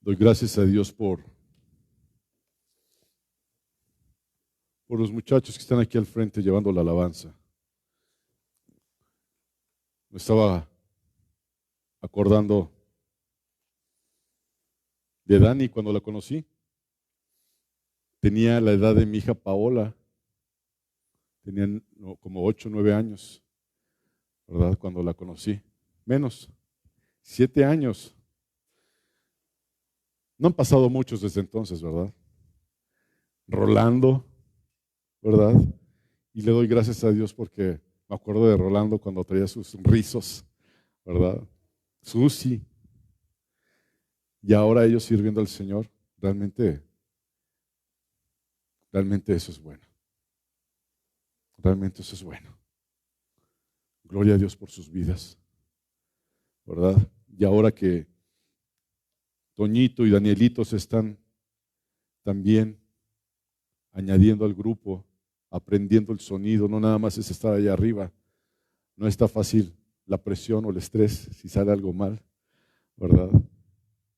Doy gracias a Dios por los muchachos que están aquí al frente llevando la alabanza. Me estaba acordando de Dani cuando la conocí. Tenía la edad de mi hija Paola. Tenían como 8 o 9 años, ¿verdad? Cuando la conocí. Menos, 7 años. No han pasado muchos desde entonces, ¿verdad? Rolando, ¿verdad? Y le doy gracias a Dios porque me acuerdo de Rolando cuando traía sus rizos, ¿verdad? Susi. Y ahora ellos sirviendo al Señor, realmente eso es bueno. Realmente eso es bueno. Gloria a Dios por sus vidas, ¿verdad? Y ahora que Toñito y Danielito se están también añadiendo al grupo, aprendiendo el sonido, no nada más es estar allá arriba. No está fácil la presión o el estrés si sale algo mal, ¿verdad?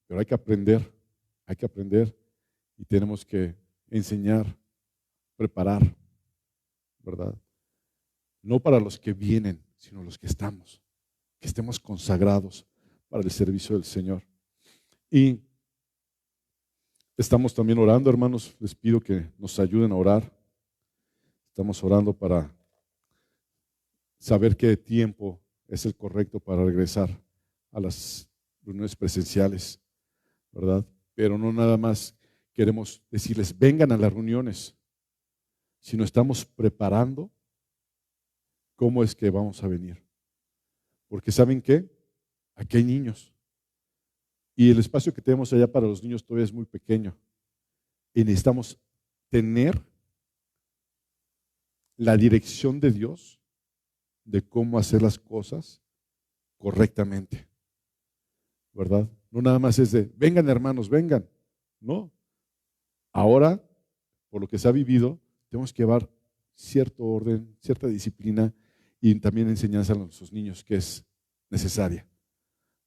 Pero hay que aprender y tenemos que enseñar, preparar, ¿verdad? No para los que vienen, sino los que estamos, que estemos consagrados para el servicio del Señor. Y estamos también orando, hermanos, les pido que nos ayuden a orar. Estamos orando para saber qué tiempo es el correcto para regresar a las reuniones presenciales, ¿verdad? Pero no nada más queremos decirles, vengan a las reuniones, sino estamos preparando cómo es que vamos a venir. Porque ¿saben qué? Aquí hay niños. Y el espacio que tenemos allá para los niños todavía es muy pequeño. Y necesitamos tener la dirección de Dios de cómo hacer las cosas correctamente, ¿verdad? No nada más es de, vengan hermanos, vengan. No. Ahora, por lo que se ha vivido, tenemos que llevar cierto orden, cierta disciplina y también enseñanza a nuestros niños que es necesaria,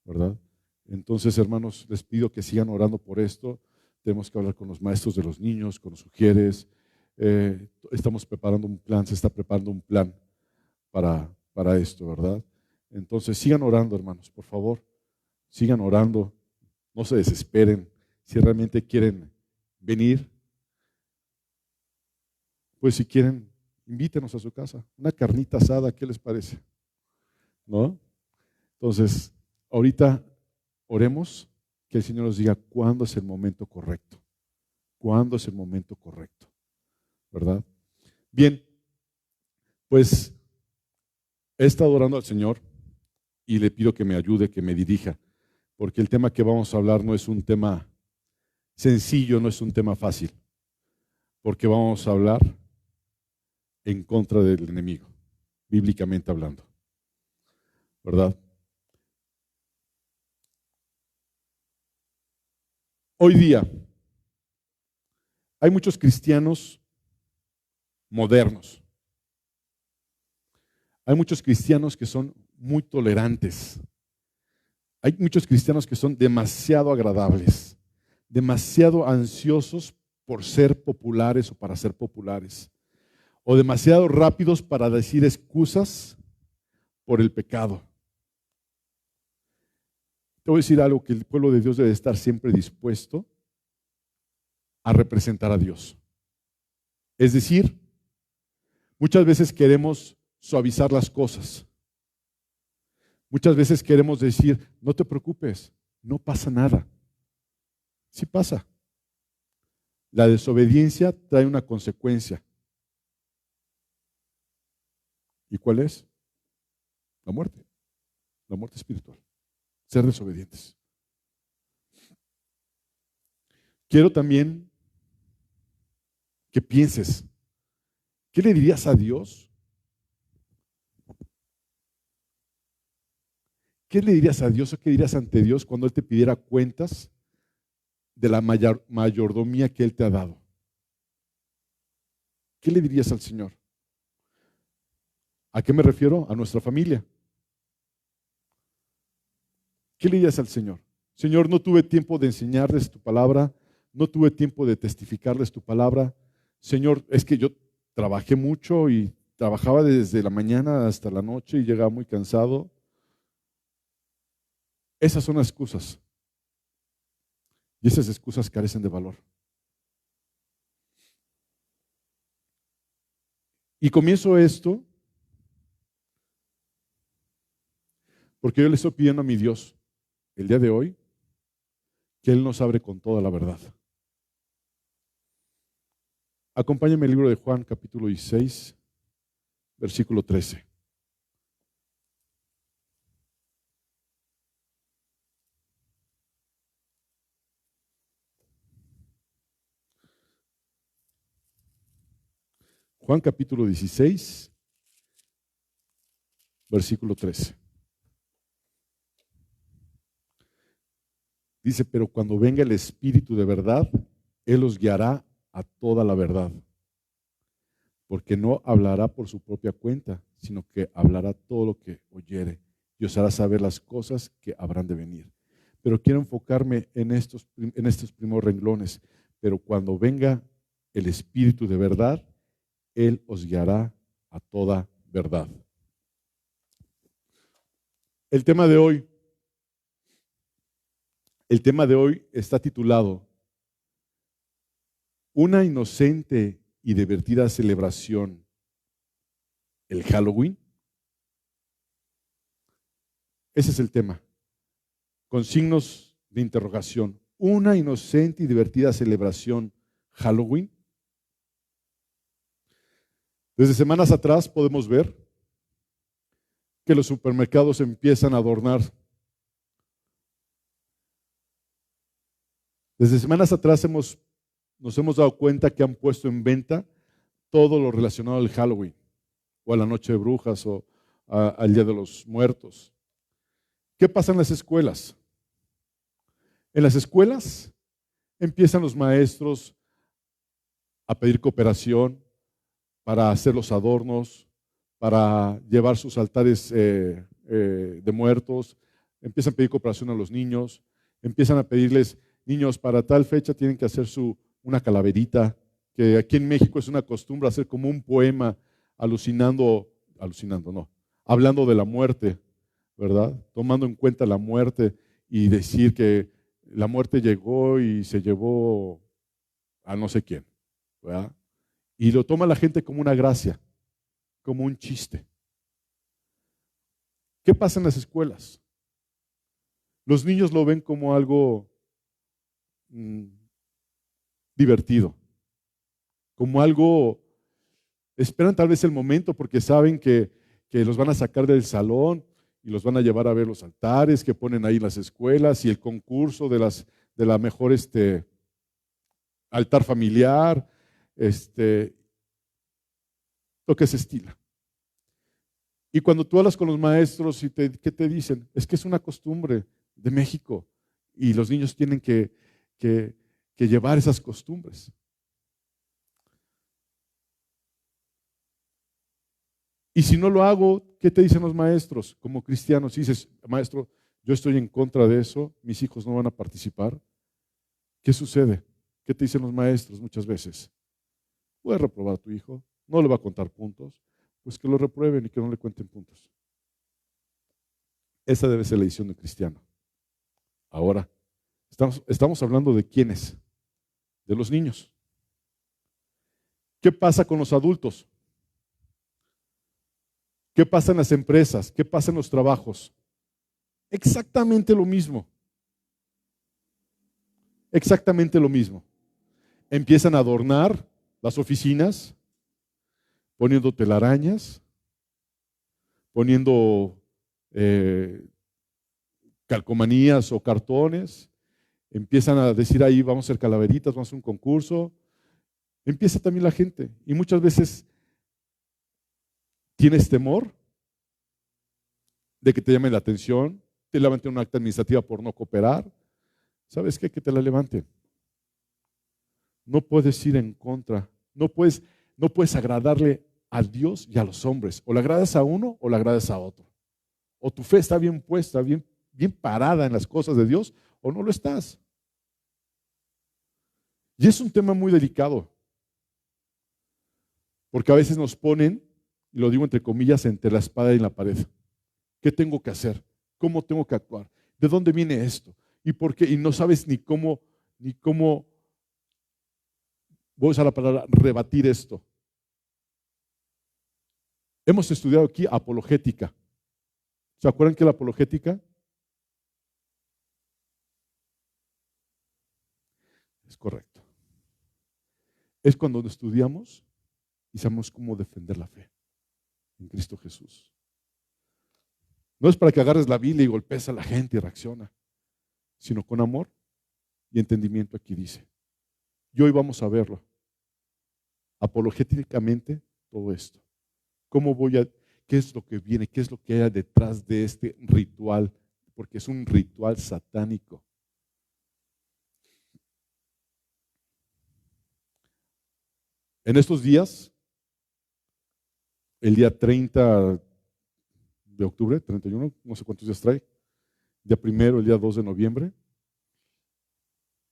¿verdad? Entonces, hermanos, les pido que sigan orando por esto. Tenemos que hablar con los maestros de los niños, con los sugieres. Estamos preparando un plan, se está preparando un plan para esto, ¿verdad? Entonces, sigan orando, hermanos, por favor. Sigan orando. No se desesperen. Si realmente quieren venir, pues si quieren, invítenos a su casa. Una carnita asada, ¿qué les parece? ¿No? Entonces, ahorita oremos que el Señor nos diga cuándo es el momento correcto. ¿Cuándo es el momento correcto? ¿Verdad? Bien, pues he estado orando al Señor y le pido que me ayude, que me dirija, porque el tema que vamos a hablar no es un tema sencillo, no es un tema fácil, porque vamos a hablar en contra del enemigo, bíblicamente hablando, ¿verdad? Hoy día hay muchos cristianos modernos. Hay muchos cristianos que son muy tolerantes. Hay muchos cristianos que son demasiado agradables, demasiado ansiosos por ser populares o para ser populares, o demasiado rápidos para decir excusas por el pecado. Te voy a decir algo, que el pueblo de Dios debe estar siempre dispuesto a representar a Dios. Es decir, muchas veces queremos suavizar las cosas. Muchas veces queremos decir, no te preocupes, no pasa nada. Sí pasa. La desobediencia trae una consecuencia. ¿Y cuál es? La muerte espiritual. Ser desobedientes. Quiero también que pienses, ¿qué le dirías a Dios? ¿Qué le dirías a Dios o qué dirías ante Dios cuando Él te pidiera cuentas de la mayordomía que Él te ha dado? ¿Qué le dirías al Señor? ¿A qué me refiero? A nuestra familia. ¿Qué le dirías al Señor? Señor, no tuve tiempo de enseñarles tu palabra, no tuve tiempo de testificarles tu palabra. Señor, es que yo trabajé mucho y trabajaba desde la mañana hasta la noche y llegaba muy cansado. Esas son las excusas. Y esas excusas carecen de valor. Y comienzo esto porque yo le estoy pidiendo a mi Dios el día de hoy que Él nos abre con toda la verdad. Acompáñame al libro de Juan, capítulo 16, versículo 13. Juan capítulo 16, versículo 13. Dice, pero cuando venga el Espíritu de verdad, Él os guiará a toda la verdad, porque no hablará por su propia cuenta, sino que hablará todo lo que oyere y os hará saber las cosas que habrán de venir. Pero quiero enfocarme en estos primeros renglones. Pero cuando venga el Espíritu de verdad, Él os guiará a toda verdad. El tema de hoy está titulado Una inocente y divertida celebración, el Halloween. Ese es el tema, con signos de interrogación. Una inocente y divertida celebración, Halloween. Desde semanas atrás podemos ver que los supermercados empiezan a adornar. Desde semanas atrás nos hemos dado cuenta que han puesto en venta todo lo relacionado al Halloween, o a la Noche de Brujas, o al Día de los Muertos. ¿Qué pasa en las escuelas? En las escuelas empiezan los maestros a pedir cooperación para hacer los adornos, para llevar sus altares de muertos. Empiezan a pedir cooperación a los niños, empiezan a pedirles, niños, para tal fecha tienen que hacer una calaverita, que aquí en México es una costumbre hacer como un poema hablando de la muerte, ¿verdad? Tomando en cuenta la muerte y decir que la muerte llegó y se llevó a no sé quién, ¿verdad? Y lo toma la gente como una gracia, como un chiste. ¿Qué pasa en las escuelas? Los niños lo ven como algo divertido, como algo, esperan tal vez el momento porque saben que los van a sacar del salón y los van a llevar a ver los altares que ponen ahí en las escuelas y el concurso de la mejor altar familiar, lo que se estila. Y cuando tú hablas con los maestros, ¿qué te dicen? Es que es una costumbre de México y los niños tienen que llevar esas costumbres. Y si no lo hago, ¿qué te dicen los maestros? Como cristianos, dices, maestro, yo estoy en contra de eso, mis hijos no van a participar. ¿Qué sucede? ¿Qué te dicen los maestros muchas veces? Puedes reprobar a tu hijo, no le va a contar puntos, pues que lo reprueben y que no le cuenten puntos. Esa debe ser la decisión del cristiano. Ahora, estamos hablando de quiénes, de los niños. ¿Qué pasa con los adultos? ¿Qué pasa en las empresas? ¿Qué pasa en los trabajos? Exactamente lo mismo. Exactamente lo mismo. Empiezan a adornar las oficinas, poniendo telarañas, poniendo calcomanías o cartones. Empiezan a decir ahí, vamos a hacer calaveritas, vamos a hacer un concurso. Empieza también la gente. Y muchas veces tienes temor de que te llamen la atención, te levanten una acta administrativa por no cooperar. ¿Sabes qué? Que te la levanten. No puedes ir en contra, no puedes agradarle a Dios y a los hombres. O le agradas a uno o le agradas a otro. O tu fe está bien puesta, bien bien parada en las cosas de Dios o no lo estás? Y es un tema muy delicado, porque a veces nos ponen, y lo digo entre comillas, entre la espada y la pared. ¿Qué tengo que hacer? ¿Cómo tengo que actuar? ¿De dónde viene esto? ¿Y por qué? Y no sabes ni cómo, voy a usar la palabra, rebatir esto. Hemos estudiado aquí apologética. ¿Se acuerdan que la apologética? Es correcto. Es cuando estudiamos y sabemos cómo defender la fe en Cristo Jesús. No es para que agarres la Biblia y golpees a la gente y reacciona, sino con amor y entendimiento, aquí dice. Y hoy vamos a verlo. Apologéticamente, todo esto. ¿Qué es lo que viene? ¿Qué es lo que hay detrás de este ritual? Porque es un ritual satánico. En estos días, el día 30 de octubre, 31, no sé cuántos días trae, día primero, el día 2 de noviembre,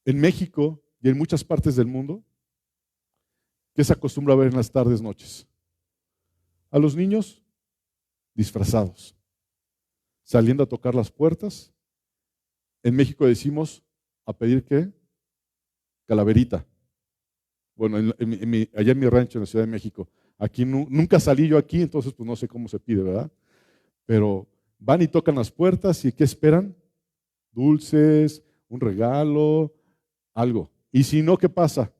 en México y en muchas partes del mundo, ¿qué se acostumbra a ver en las tardes, noches? A los niños disfrazados, saliendo a tocar las puertas. En México decimos a pedir ¿qué? Calaverita. Bueno, allá en mi rancho, en la Ciudad de México. Aquí nunca salí yo aquí, entonces pues no sé cómo se pide, ¿verdad? Pero van y tocan las puertas y ¿qué esperan? Dulces, un regalo, algo. Y si no, ¿qué pasa?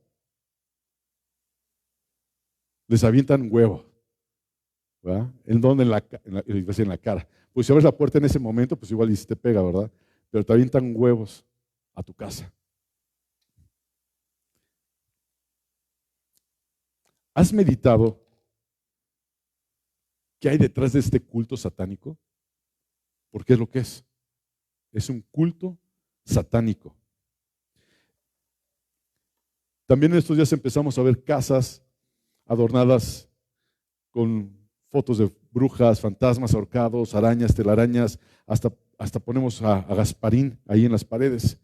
Les avientan huevos, ¿verdad? ¿En dónde? En la cara. Pues si abres la puerta en ese momento, pues igual y si te pega, ¿verdad? Pero te avientan huevos a tu casa. ¿Has meditado qué hay detrás de este culto satánico? Porque es lo que es. Es un culto satánico. También en estos días empezamos a ver casas adornadas con fotos de brujas, fantasmas, ahorcados, arañas, telarañas, hasta ponemos a Gasparín ahí en las paredes.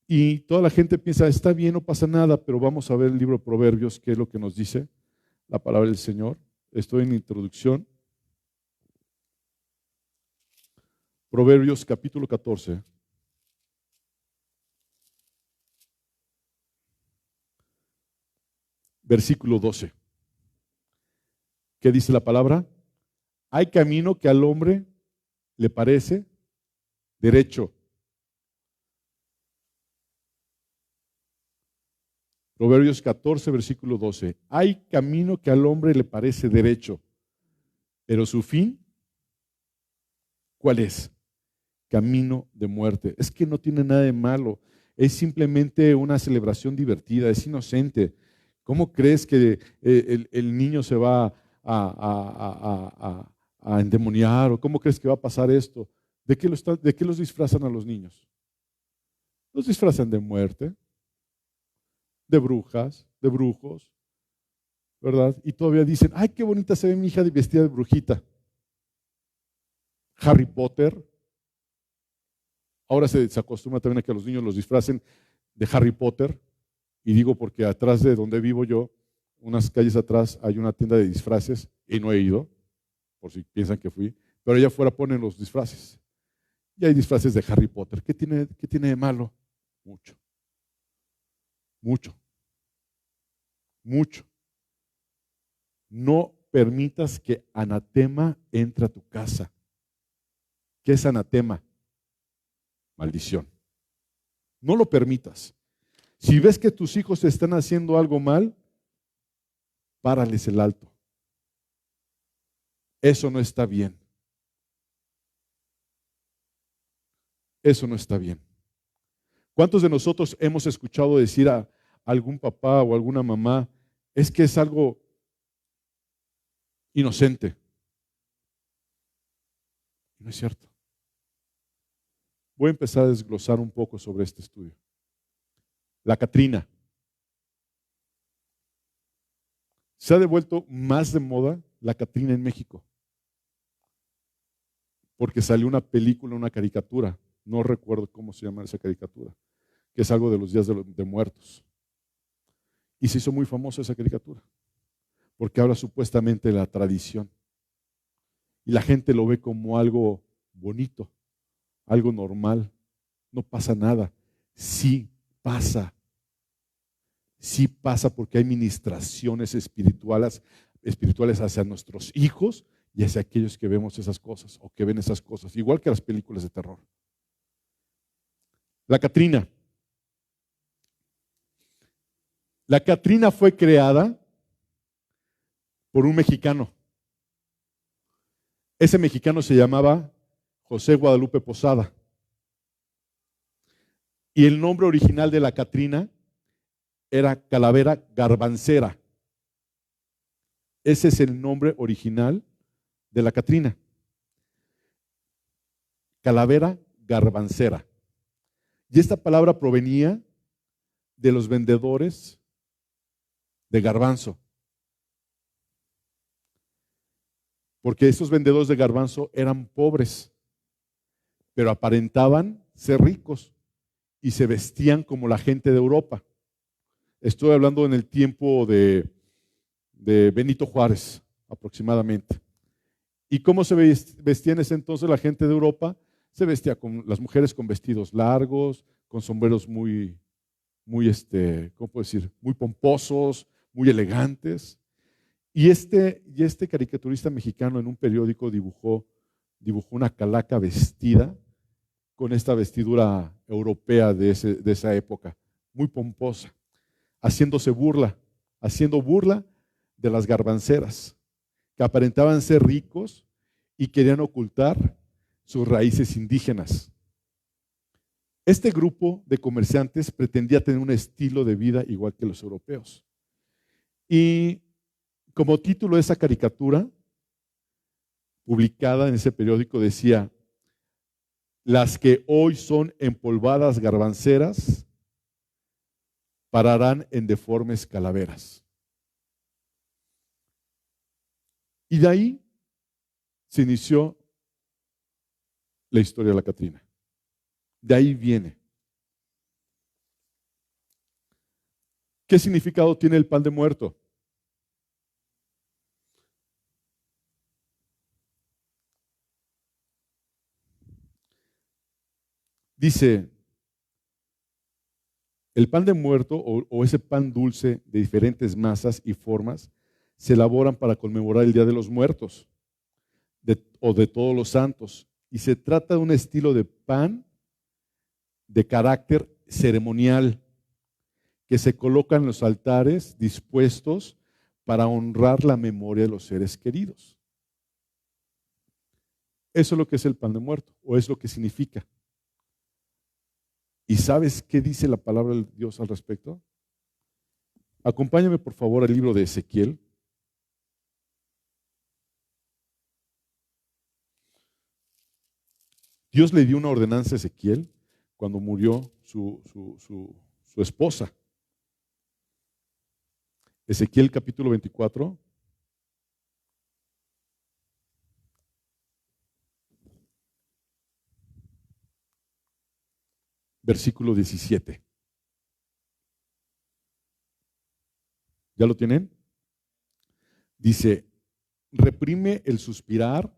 Y toda la gente piensa, está bien, no pasa nada, pero vamos a ver el libro de Proverbios, qué es lo que nos dice la palabra del Señor. Estoy en la introducción. Proverbios capítulo 14. Versículo 12. ¿Qué dice la palabra? Hay camino que al hombre le parece derecho. Proverbios 14, versículo 12. Hay camino que al hombre le parece derecho, pero su fin, ¿cuál es? Camino de muerte. Es que no tiene nada de malo. Es simplemente una celebración divertida, es inocente. ¿Cómo crees que el niño se va a endemoniar? ¿O cómo crees que va a pasar esto? ¿De qué los disfrazan a los niños? Los disfrazan de muerte, de brujas, de brujos, ¿verdad? Y todavía dicen, ay, qué bonita se ve mi hija vestida de brujita. Harry Potter. Ahora se acostumbra también a que a los niños los disfracen de Harry Potter. Y digo porque atrás de donde vivo yo, unas calles atrás, hay una tienda de disfraces y no he ido, por si piensan que fui, pero allá afuera ponen los disfraces. Y hay disfraces de Harry Potter. Qué tiene de malo? Mucho. Mucho. Mucho. No permitas que anatema entre a tu casa. ¿Qué es anatema? Maldición. No lo permitas. Si ves que tus hijos están haciendo algo mal, párales el alto. Eso no está bien. Eso no está bien. ¿Cuántos de nosotros hemos escuchado decir a algún papá o alguna mamá, es que es algo inocente? No es cierto. Voy a empezar a desglosar un poco sobre este estudio. La Catrina. Se ha devuelto más de moda la Catrina en México. porque salió una película, una caricatura, no recuerdo cómo se llama esa caricatura, que es algo de los días de muertos. Y se hizo muy famosa esa caricatura, porque habla supuestamente de la tradición. Y la gente lo ve como algo bonito, algo normal. No pasa nada. Sí pasa. Sí pasa porque hay ministraciones espirituales hacia nuestros hijos y hacia aquellos que vemos esas cosas o que ven esas cosas, igual que las películas de terror. La Catrina. La Catrina fue creada por un mexicano. Ese mexicano se llamaba José Guadalupe Posada. Y el nombre original de la Catrina era Calavera Garbancera. Ese es el nombre original de la Catrina. Calavera Garbancera. Y esta palabra provenía de los vendedores de garbanzo. Porque estos vendedores de garbanzo eran pobres, pero aparentaban ser ricos y se vestían como la gente de Europa. Estoy hablando en el tiempo de Benito Juárez, aproximadamente. ¿Y cómo se vestía en ese entonces la gente de Europa? Se vestía con las mujeres con vestidos largos, con sombreros muy, ¿cómo puedo decir? Muy pomposos, muy elegantes. Y este caricaturista mexicano en un periódico dibujó una calaca vestida con esta vestidura europea de esa época, muy pomposa, haciendo burla de las garbanceras, que aparentaban ser ricos y querían ocultar sus raíces indígenas. Este grupo de comerciantes pretendía tener un estilo de vida igual que los europeos. Y como título de esa caricatura, publicada en ese periódico, decía: las que hoy son empolvadas garbanceras pararán en deformes calaveras. Y de ahí se inició la historia de la Catrina. De ahí viene. ¿Qué significado tiene el pan de muerto? Dice, el pan de muerto o ese pan dulce de diferentes masas y formas se elaboran para conmemorar el Día de los Muertos o de todos los santos. Y se trata de un estilo de pan de carácter ceremonial que se coloca en los altares dispuestos para honrar la memoria de los seres queridos. Eso es lo que es el pan de muerto, o es lo que significa. ¿Y sabes qué dice la palabra de Dios al respecto? Acompáñame por favor al libro de Ezequiel. Dios le dio una ordenanza a Ezequiel cuando murió su esposa. Ezequiel capítulo 24. Versículo 17. ¿Ya lo tienen? Dice, reprime el suspirar,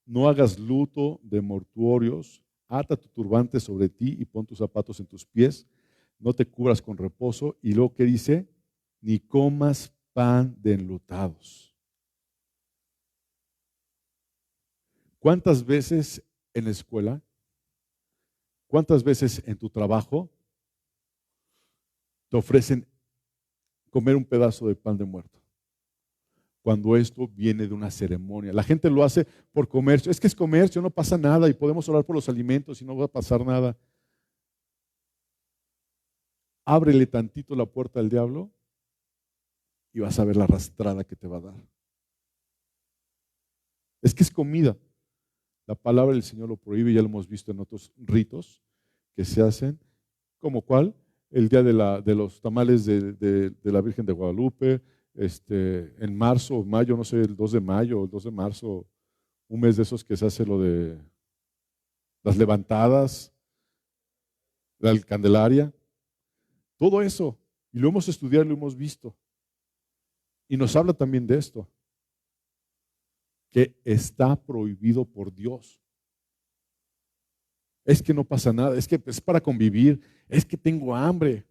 no hagas luto de mortuorios, ata tu turbante sobre ti y pon tus zapatos en tus pies, no te cubras con reposo. Y luego, ¿qué dice? Ni comas pan de enlutados. ¿Cuántas veces en la escuela? ¿Cuántas veces en tu trabajo te ofrecen comer un pedazo de pan de muerto? Cuando esto viene de una ceremonia. La gente lo hace por comercio. Es que es comercio, no pasa nada y podemos orar por los alimentos y no va a pasar nada. Ábrele tantito la puerta al diablo y vas a ver la arrastrada que te va a dar. Es que es comida. La palabra del Señor lo prohíbe, ya lo hemos visto en otros ritos que se hacen, como cuál, el día de los tamales de la Virgen de Guadalupe, en marzo o mayo, no sé, el 2 de mayo o el 2 de marzo, un mes de esos que se hace lo de las levantadas, la Candelaria, todo eso. Y lo hemos estudiado, lo hemos visto. Y nos habla también de esto, que está prohibido por Dios. Es que no pasa nada, es que es para convivir, es que tengo hambre.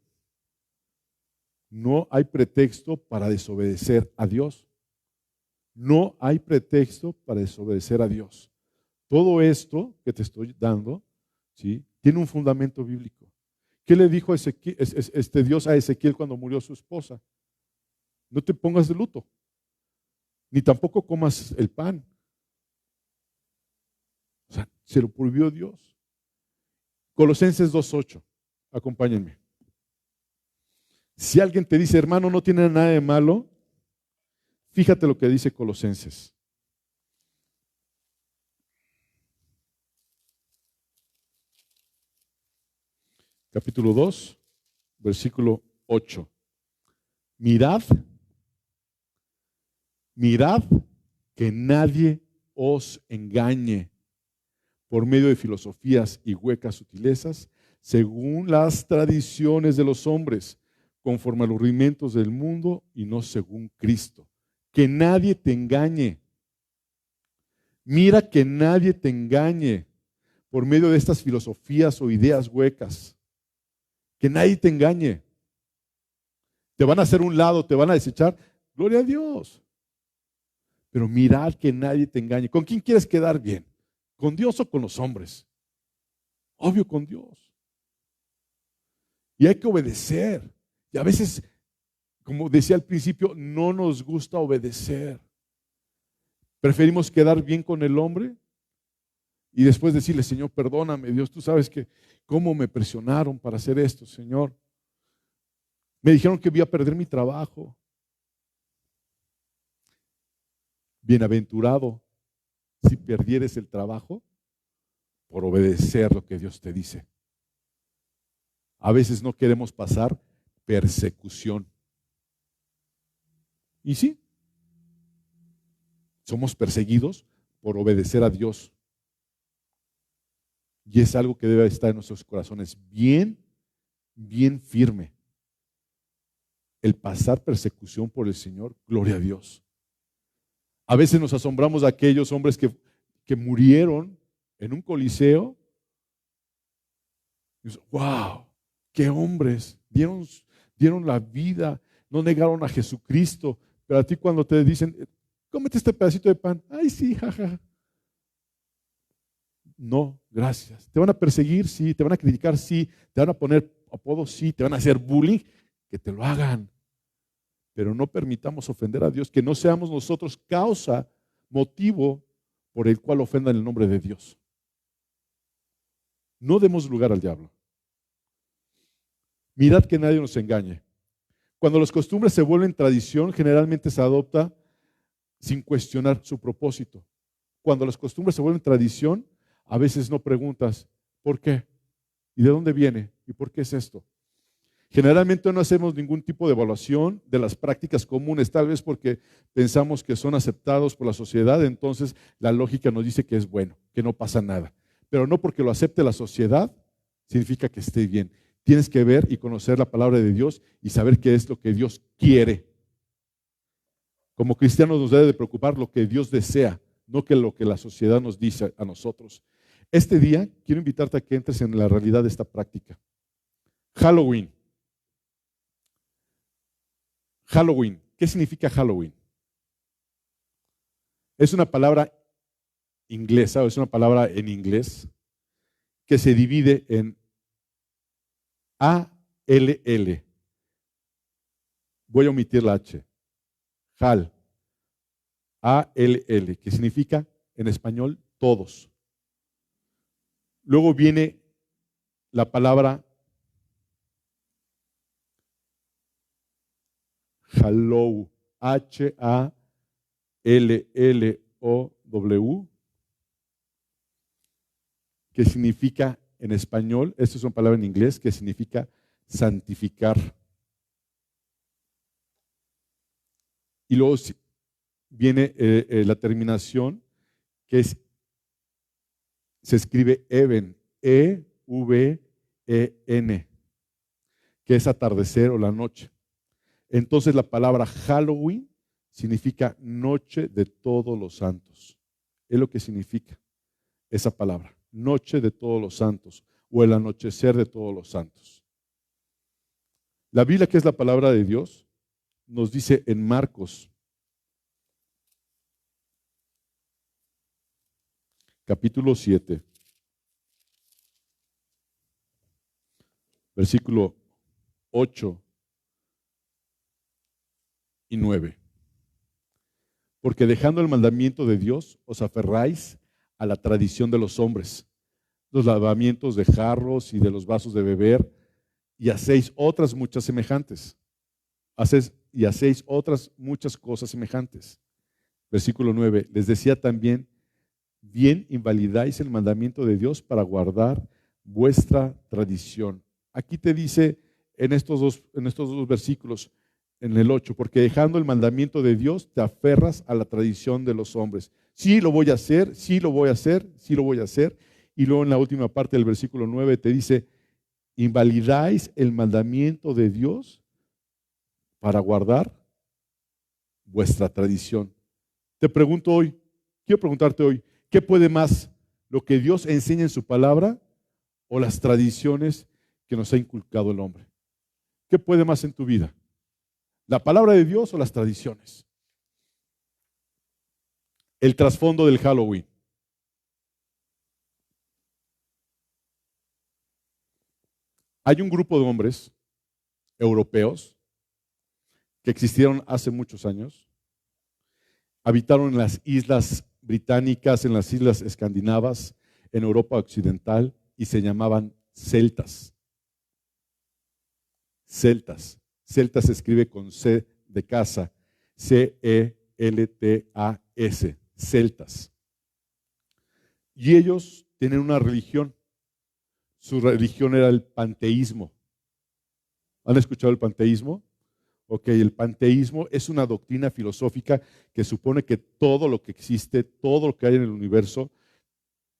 No hay pretexto para desobedecer a Dios. No hay pretexto para desobedecer a Dios. Todo esto que te estoy dando, ¿sí?, tiene un fundamento bíblico. ¿Qué le dijo Dios a Ezequiel cuando murió su esposa? No te pongas de luto, ni tampoco comas el pan. O sea, se lo prohibió Dios. Colosenses 2:8, acompáñenme. Si alguien te dice, hermano, no tiene nada de malo, fíjate lo que dice Colosenses. Capítulo 2, versículo 8. Mirad que nadie os engañe por medio de filosofías y huecas sutilezas, según las tradiciones de los hombres, conforme a los rudimentos del mundo y no según Cristo. Que nadie te engañe. Mira que nadie te engañe por medio de estas filosofías o ideas huecas. Que nadie te engañe. Te van a hacer un lado, te van a desechar. Gloria a Dios. Pero mirad que nadie te engañe. ¿Con quién quieres quedar bien? ¿Con Dios o con los hombres? Obvio, con Dios. Y hay que obedecer. Y a veces, como decía al principio, no nos gusta obedecer. Preferimos quedar bien con el hombre y después decirle, Señor, perdóname, Dios, tú sabes que cómo me presionaron para hacer esto, Señor. Me dijeron que voy a perder mi trabajo. Bienaventurado si perdieres el trabajo por obedecer lo que Dios te dice. A veces no queremos pasar persecución. Y sí, somos perseguidos por obedecer a Dios. Y es algo que debe estar en nuestros corazones bien, bien firme. El pasar persecución por el Señor, gloria a Dios. A veces nos asombramos de aquellos hombres que murieron en un coliseo. Y dices, wow, qué hombres, dieron la vida, no negaron a Jesucristo. Pero a ti cuando te dicen, cómete este pedacito de pan, ay sí, jaja. No, gracias. Te van a perseguir, sí, te van a criticar, sí, te van a poner apodos, sí, te van a hacer bullying, que te lo hagan. Pero no permitamos ofender a Dios, que no seamos nosotros causa, motivo por el cual ofendan el nombre de Dios. No demos lugar al diablo. Mirad que nadie nos engañe. Cuando las costumbres se vuelven tradición, generalmente se adopta sin cuestionar su propósito. Cuando las costumbres se vuelven tradición, a veces no preguntas, ¿por qué? ¿Y de dónde viene? ¿Y por qué es esto? Generalmente no hacemos ningún tipo de evaluación de las prácticas comunes, tal vez porque pensamos que son aceptados por la sociedad, entonces la lógica nos dice que es bueno, que no pasa nada. Pero no porque lo acepte la sociedad, significa que esté bien. Tienes que ver y conocer la palabra de Dios y saber qué es lo que Dios quiere. Como cristianos nos debe de preocupar lo que Dios desea, no que lo que la sociedad nos dice a nosotros. Este día quiero invitarte a que entres en la realidad de esta práctica. Halloween. Halloween. ¿Qué significa Halloween? Es una palabra inglesa, o es una palabra en inglés que se divide en A-L-L. Voy a omitir la H. Hal. A-L-L, que significa en español todos. Luego viene la palabra Hallow, H-A-L-L-O-W, que significa en español, esto es una palabra en inglés, que significa santificar. Y luego viene la terminación, que es se escribe even, E-V-E-N, que es atardecer o la noche. Entonces la palabra Halloween significa noche de todos los santos. Es lo que significa esa palabra, noche de todos los santos o el anochecer de todos los santos. La Biblia, que es la palabra de Dios, nos dice en Marcos, capítulo 7, versículo 8 y 9. Porque dejando el mandamiento de Dios, os aferráis a la tradición de los hombres, los lavamientos de jarros y de los vasos de beber, y hacéis otras muchas semejantes. Hacéis otras muchas cosas semejantes. Versículo 9. Les decía también, bien invalidáis el mandamiento de Dios para guardar vuestra tradición. Aquí te dice en estos dos versículos, en el 8, porque dejando el mandamiento de Dios, te aferras a la tradición de los hombres. Sí lo voy a hacer, sí lo voy a hacer, sí lo voy a hacer. Y luego en la última parte del versículo 9 te dice, invalidáis el mandamiento de Dios para guardar vuestra tradición. Te pregunto hoy, quiero preguntarte hoy, ¿qué puede más? ¿Lo que Dios enseña en su palabra o las tradiciones que nos ha inculcado el hombre? ¿Qué puede más en tu vida? ¿La palabra de Dios o las tradiciones? El trasfondo del Halloween. Hay un grupo de hombres europeos que existieron hace muchos años, habitaron en las islas británicas, en las islas escandinavas, en Europa occidental, y se llamaban celtas. Celtas. Celtas se escribe con C de casa, C-E-L-T-A-S, celtas. Y ellos tienen una religión. Su religión era el panteísmo. ¿Han escuchado el panteísmo? Ok, el panteísmo es una doctrina filosófica que supone que todo lo que existe, todo lo que hay en el universo,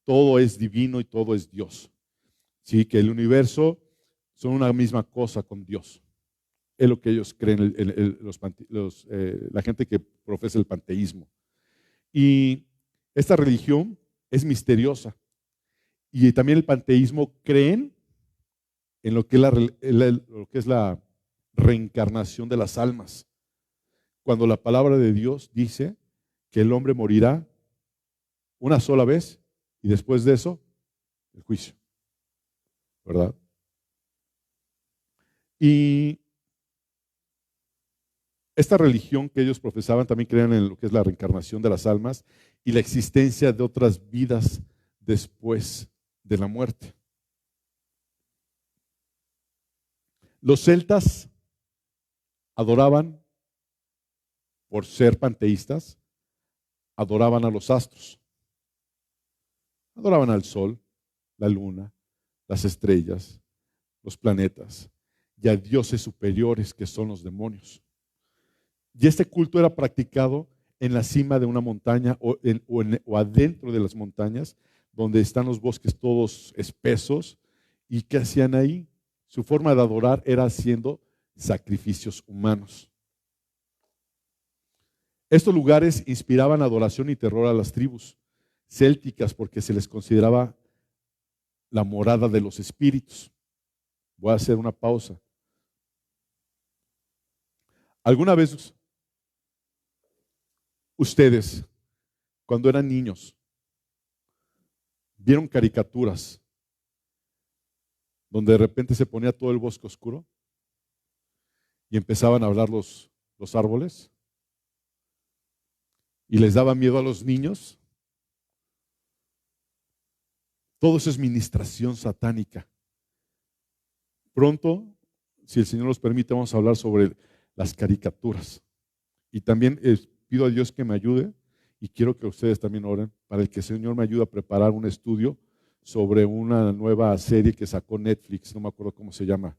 todo es divino y todo es Dios. Sí, que el universo son una misma cosa con Dios. Es lo que ellos creen, la gente que profesa el panteísmo. Y esta religión es misteriosa. Y también el panteísmo creen en lo que es la reencarnación de las almas. Cuando la palabra de Dios dice que el hombre morirá una sola vez y después de eso, el juicio. ¿Verdad? Y esta religión que ellos profesaban también creían en lo que es la reencarnación de las almas y la existencia de otras vidas después de la muerte. Los celtas adoraban, por ser panteístas, adoraban a los astros. Adoraban al sol, la luna, las estrellas, los planetas y a dioses superiores que son los demonios. Y este culto era practicado en la cima de una montaña o adentro de las montañas, donde están los bosques todos espesos. ¿Y qué hacían ahí? Su forma de adorar era haciendo sacrificios humanos. Estos lugares inspiraban adoración y terror a las tribus célticas porque se les consideraba la morada de los espíritus. Voy a hacer una pausa. ¿Alguna vez ustedes, cuando eran niños, vieron caricaturas donde de repente se ponía todo el bosque oscuro y empezaban a hablar los árboles y les daba miedo a los niños? Todo eso es ministración satánica. Pronto, si el Señor nos permite, vamos a hablar sobre las caricaturas. Y también pido a Dios que me ayude, y quiero que ustedes también oren, para que el Señor me ayude a preparar un estudio sobre una nueva serie que sacó Netflix, no me acuerdo cómo se llama.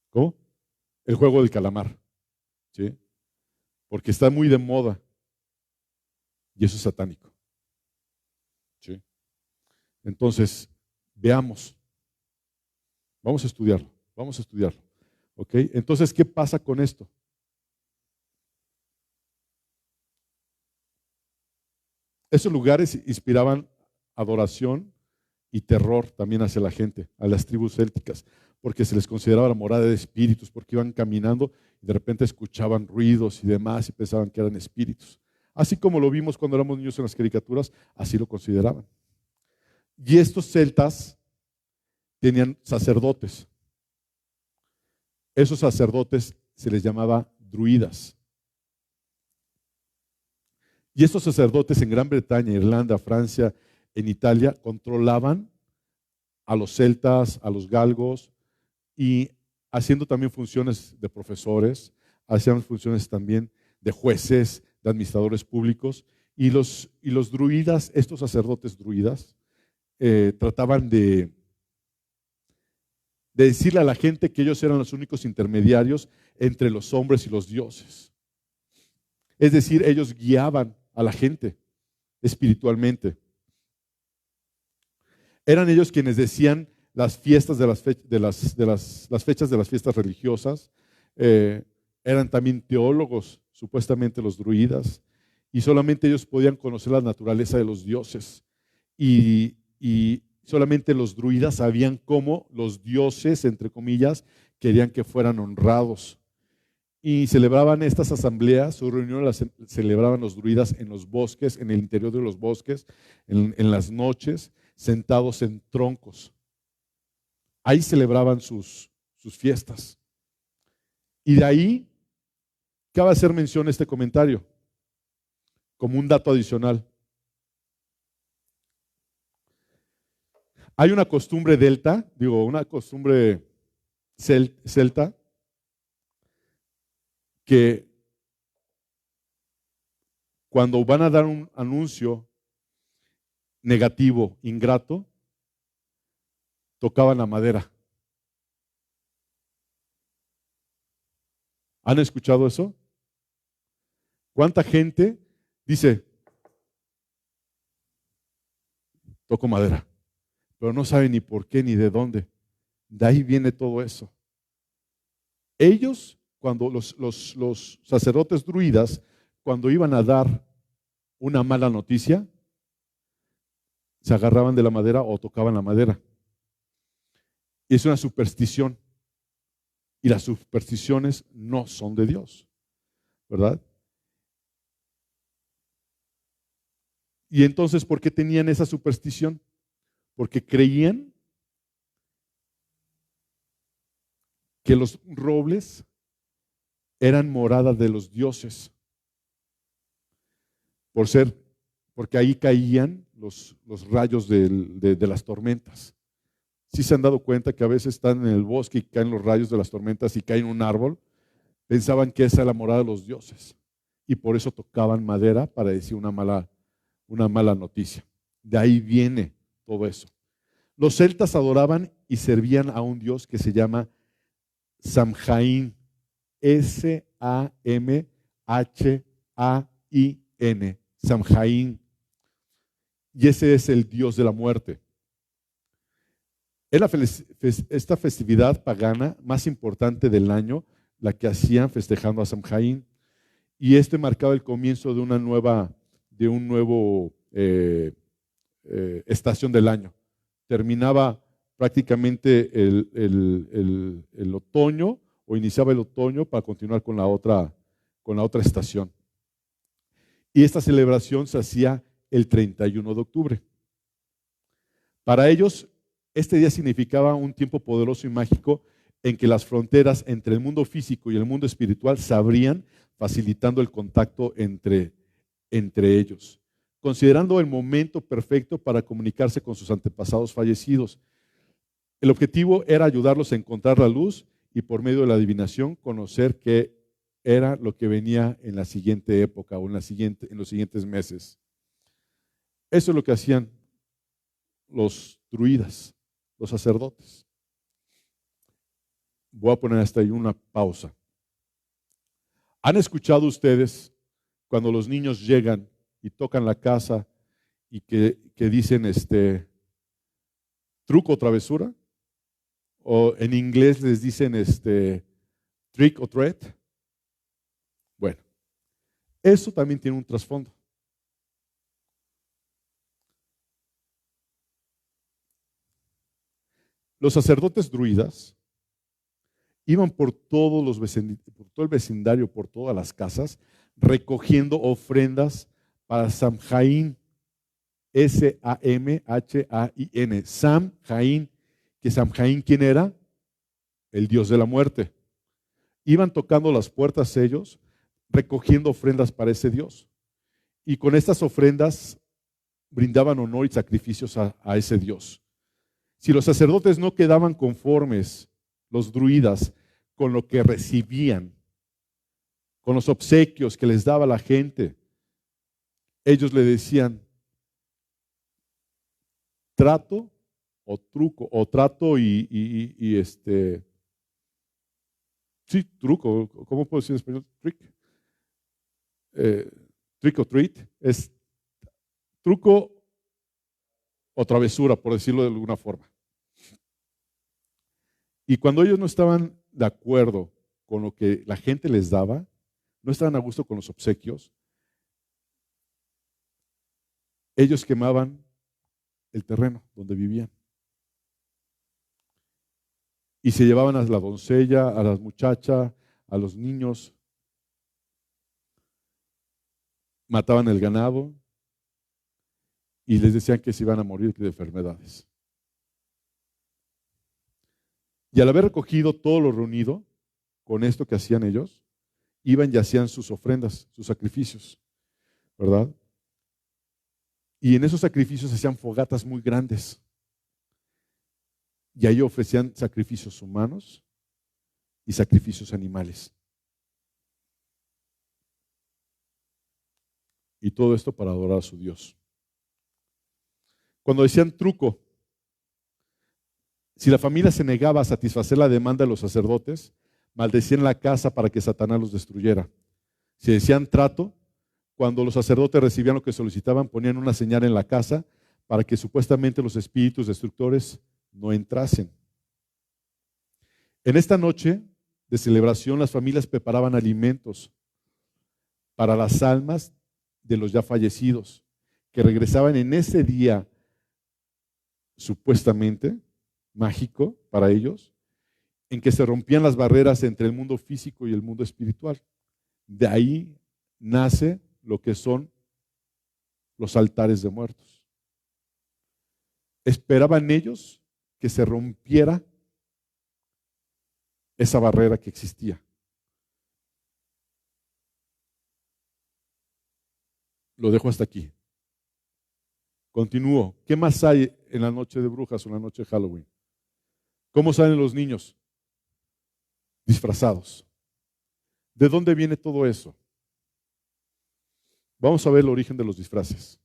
¿Cómo? El juego del calamar. ¿Sí? Porque está muy de moda. Y eso es satánico. ¿Sí? Entonces, veamos. Vamos a estudiarlo. ¿Ok? Entonces, ¿qué pasa con esto? Esos lugares inspiraban adoración y terror también hacia la gente, a las tribus célticas, porque se les consideraba la morada de espíritus, porque iban caminando y de repente escuchaban ruidos y demás y pensaban que eran espíritus. Así como lo vimos cuando éramos niños en las caricaturas, así lo consideraban. Y estos celtas tenían sacerdotes. Esos sacerdotes se les llamaba druidas. Y estos sacerdotes en Gran Bretaña, Irlanda, Francia, en Italia, controlaban a los celtas, a los galgos, y haciendo también funciones de profesores, hacían funciones también de jueces, de administradores públicos, y los druidas, estos sacerdotes druidas, trataban de decirle a la gente que ellos eran los únicos intermediarios entre los hombres y los dioses. Es decir, ellos guiaban a la gente espiritualmente. Eran ellos quienes decían las fiestas de las fechas de las fiestas religiosas. Eran también teólogos, supuestamente los druidas, y solamente ellos podían conocer la naturaleza de los dioses. Y solamente los druidas sabían cómo los dioses, entre comillas, querían que fueran honrados. Y celebraban estas asambleas, su reunión las celebraban los druidas en los bosques, en el interior de los bosques, en las noches, sentados en troncos. Ahí celebraban sus fiestas. Y de ahí cabe hacer mención a este comentario, como un dato adicional. Hay una costumbre una costumbre celta, que cuando van a dar un anuncio negativo, ingrato, tocaban la madera. ¿Han escuchado eso? ¿Cuánta gente dice, toco madera, pero no sabe ni por qué ni de dónde? De ahí viene todo eso. Ellos, cuando los sacerdotes druidas, cuando iban a dar una mala noticia, se agarraban de la madera o tocaban la madera. Y es una superstición. Y las supersticiones no son de Dios, ¿verdad? Y entonces, ¿por qué tenían esa superstición? Porque creían que los robles eran morada de los dioses, porque ahí caían los rayos de las tormentas. ¿Sí se han dado cuenta que a veces están en el bosque y caen los rayos de las tormentas y caen en un árbol? Pensaban que esa era la morada de los dioses y por eso tocaban madera para decir una mala noticia. De ahí viene todo eso. Los celtas adoraban y servían a un dios que se llama Samhain, Samhain, Samhain. Y ese es el dios de la muerte. Era esta festividad pagana más importante del año, la que hacían festejando a Samhain. Y este marcaba el comienzo de un nuevo estación del año. Terminaba prácticamente el otoño o iniciaba el otoño para continuar con la otra estación. Y esta celebración se hacía el 31 de octubre. Para ellos, este día significaba un tiempo poderoso y mágico en que las fronteras entre el mundo físico y el mundo espiritual se abrían, facilitando el contacto entre ellos, considerando el momento perfecto para comunicarse con sus antepasados fallecidos. El objetivo era ayudarlos a encontrar la luz y por medio de la adivinación conocer qué era lo que venía en la siguiente época o en los siguientes meses. Eso es lo que hacían los druidas, los sacerdotes. Voy a poner hasta ahí una pausa. ¿Han escuchado ustedes cuando los niños llegan y tocan la casa y que dicen, truco o travesura, o en inglés les dicen trick or treat. Bueno, eso también tiene un trasfondo. Los sacerdotes druidas iban por todo el vecindario, por todas las casas, recogiendo ofrendas para Samhain, Samhain, Samhain, que Samhain, ¿quién era? El dios de la muerte. Iban tocando las puertas ellos, recogiendo ofrendas para ese dios. Y con estas ofrendas brindaban honor y sacrificios a ese dios. Si los sacerdotes no quedaban conformes, los druidas, con lo que recibían, con los obsequios que les daba la gente, ellos le decían trato o truco, o trato sí, truco, ¿cómo puedo decir en español? Trick or treat, es truco o travesura, por decirlo de alguna forma. Y cuando ellos no estaban de acuerdo con lo que la gente les daba, no estaban a gusto con los obsequios, ellos quemaban el terreno donde vivían. Y se llevaban a la doncella, a la muchacha, a los niños, mataban el ganado y les decían que se iban a morir de enfermedades. Y al haber recogido todo lo reunido, con esto que hacían ellos, iban y hacían sus ofrendas, sus sacrificios, ¿verdad? Y en esos sacrificios hacían fogatas muy grandes. Y ahí ofrecían sacrificios humanos y sacrificios animales. Y todo esto para adorar a su Dios. Cuando decían truco, si la familia se negaba a satisfacer la demanda de los sacerdotes, maldecían la casa para que Satanás los destruyera. Si decían trato, cuando los sacerdotes recibían lo que solicitaban, ponían una señal en la casa para que supuestamente los espíritus destructores no entrasen. En esta noche de celebración, las familias preparaban alimentos para las almas de los ya fallecidos, que regresaban en ese día supuestamente mágico para ellos, en que se rompían las barreras entre el mundo físico y el mundo espiritual. De ahí nace lo que son los altares de muertos. Esperaban ellos que se rompiera esa barrera que existía. Lo dejo hasta aquí. Continúo. ¿Qué más hay en la noche de brujas o en la noche de Halloween? ¿Cómo salen los niños? Disfrazados. ¿De dónde viene todo eso? Vamos a ver el origen de los disfraces.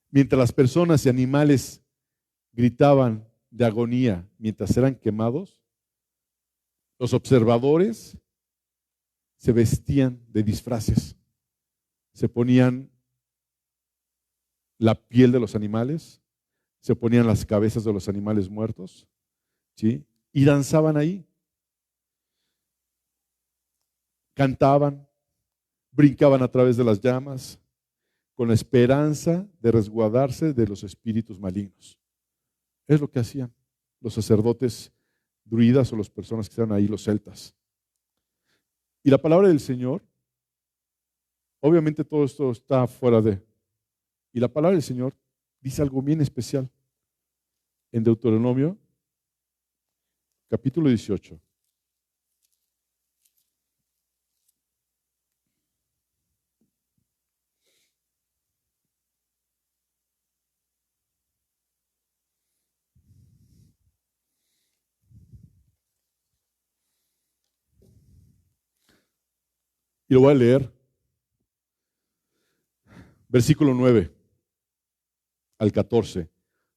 Mientras las personas y animales gritaban de agonía mientras eran quemados, los observadores se vestían de disfraces. Se ponían la piel de los animales, se ponían las cabezas de los animales muertos, ¿sí? Y danzaban ahí. Cantaban, brincaban a través de las llamas, con la esperanza de resguardarse de los espíritus malignos. Es lo que hacían los sacerdotes druidas o las personas que estaban ahí, los celtas. Y la palabra del Señor, obviamente todo esto está fuera de... Y la palabra del Señor dice algo bien especial. En Deuteronomio, capítulo 18. Y lo voy a leer. Versículo 9 al 14.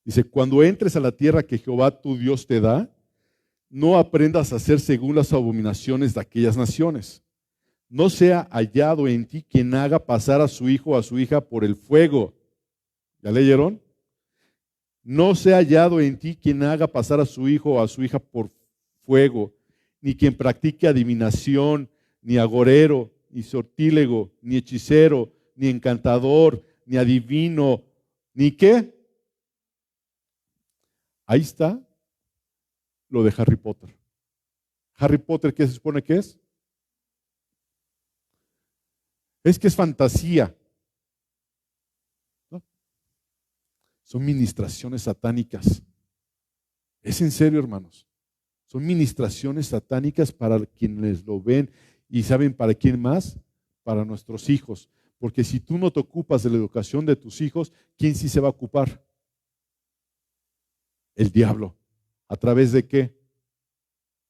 Dice, cuando entres a la tierra que Jehová tu Dios te da, no aprendas a hacer según las abominaciones de aquellas naciones. No sea hallado en ti quien haga pasar a su hijo o a su hija por el fuego. ¿Ya leyeron? No se ha hallado en ti quien haga pasar a su hijo o a su hija por fuego, ni quien practique adivinación, ni agorero, ni sortílego, ni hechicero, ni encantador, ni adivino, ni qué. Ahí está lo de Harry Potter. Harry Potter, ¿qué se supone que es? Es que es fantasía. ¿No? Son ministraciones satánicas. Es en serio, hermanos. Son ministraciones satánicas para quienes lo ven. ¿Y saben para quién más? Para nuestros hijos. Porque si tú no te ocupas de la educación de tus hijos, ¿quién sí se va a ocupar? El diablo. ¿A través de qué?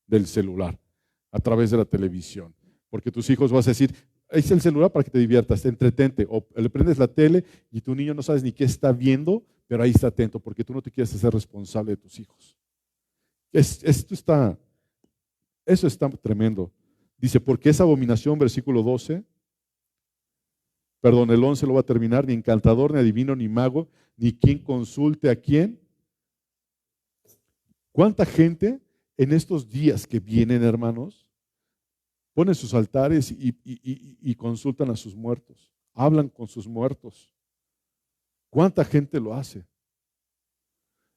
Del celular. A través de la televisión. Porque tus hijos vas a decir, ahí está el celular para que te diviertas, entretente. O le prendes la tele y tu niño no sabes ni qué está viendo, pero ahí está atento, porque tú no te quieres hacer responsable de tus hijos. Eso está tremendo. Dice, porque esa abominación, versículo 12, perdón, el 11 lo va a terminar, ni encantador, ni adivino, ni mago, ni quien consulte a quién. ¿Cuánta gente en estos días que vienen, hermanos, ponen sus altares y consultan a sus muertos? Hablan con sus muertos. ¿Cuánta gente lo hace?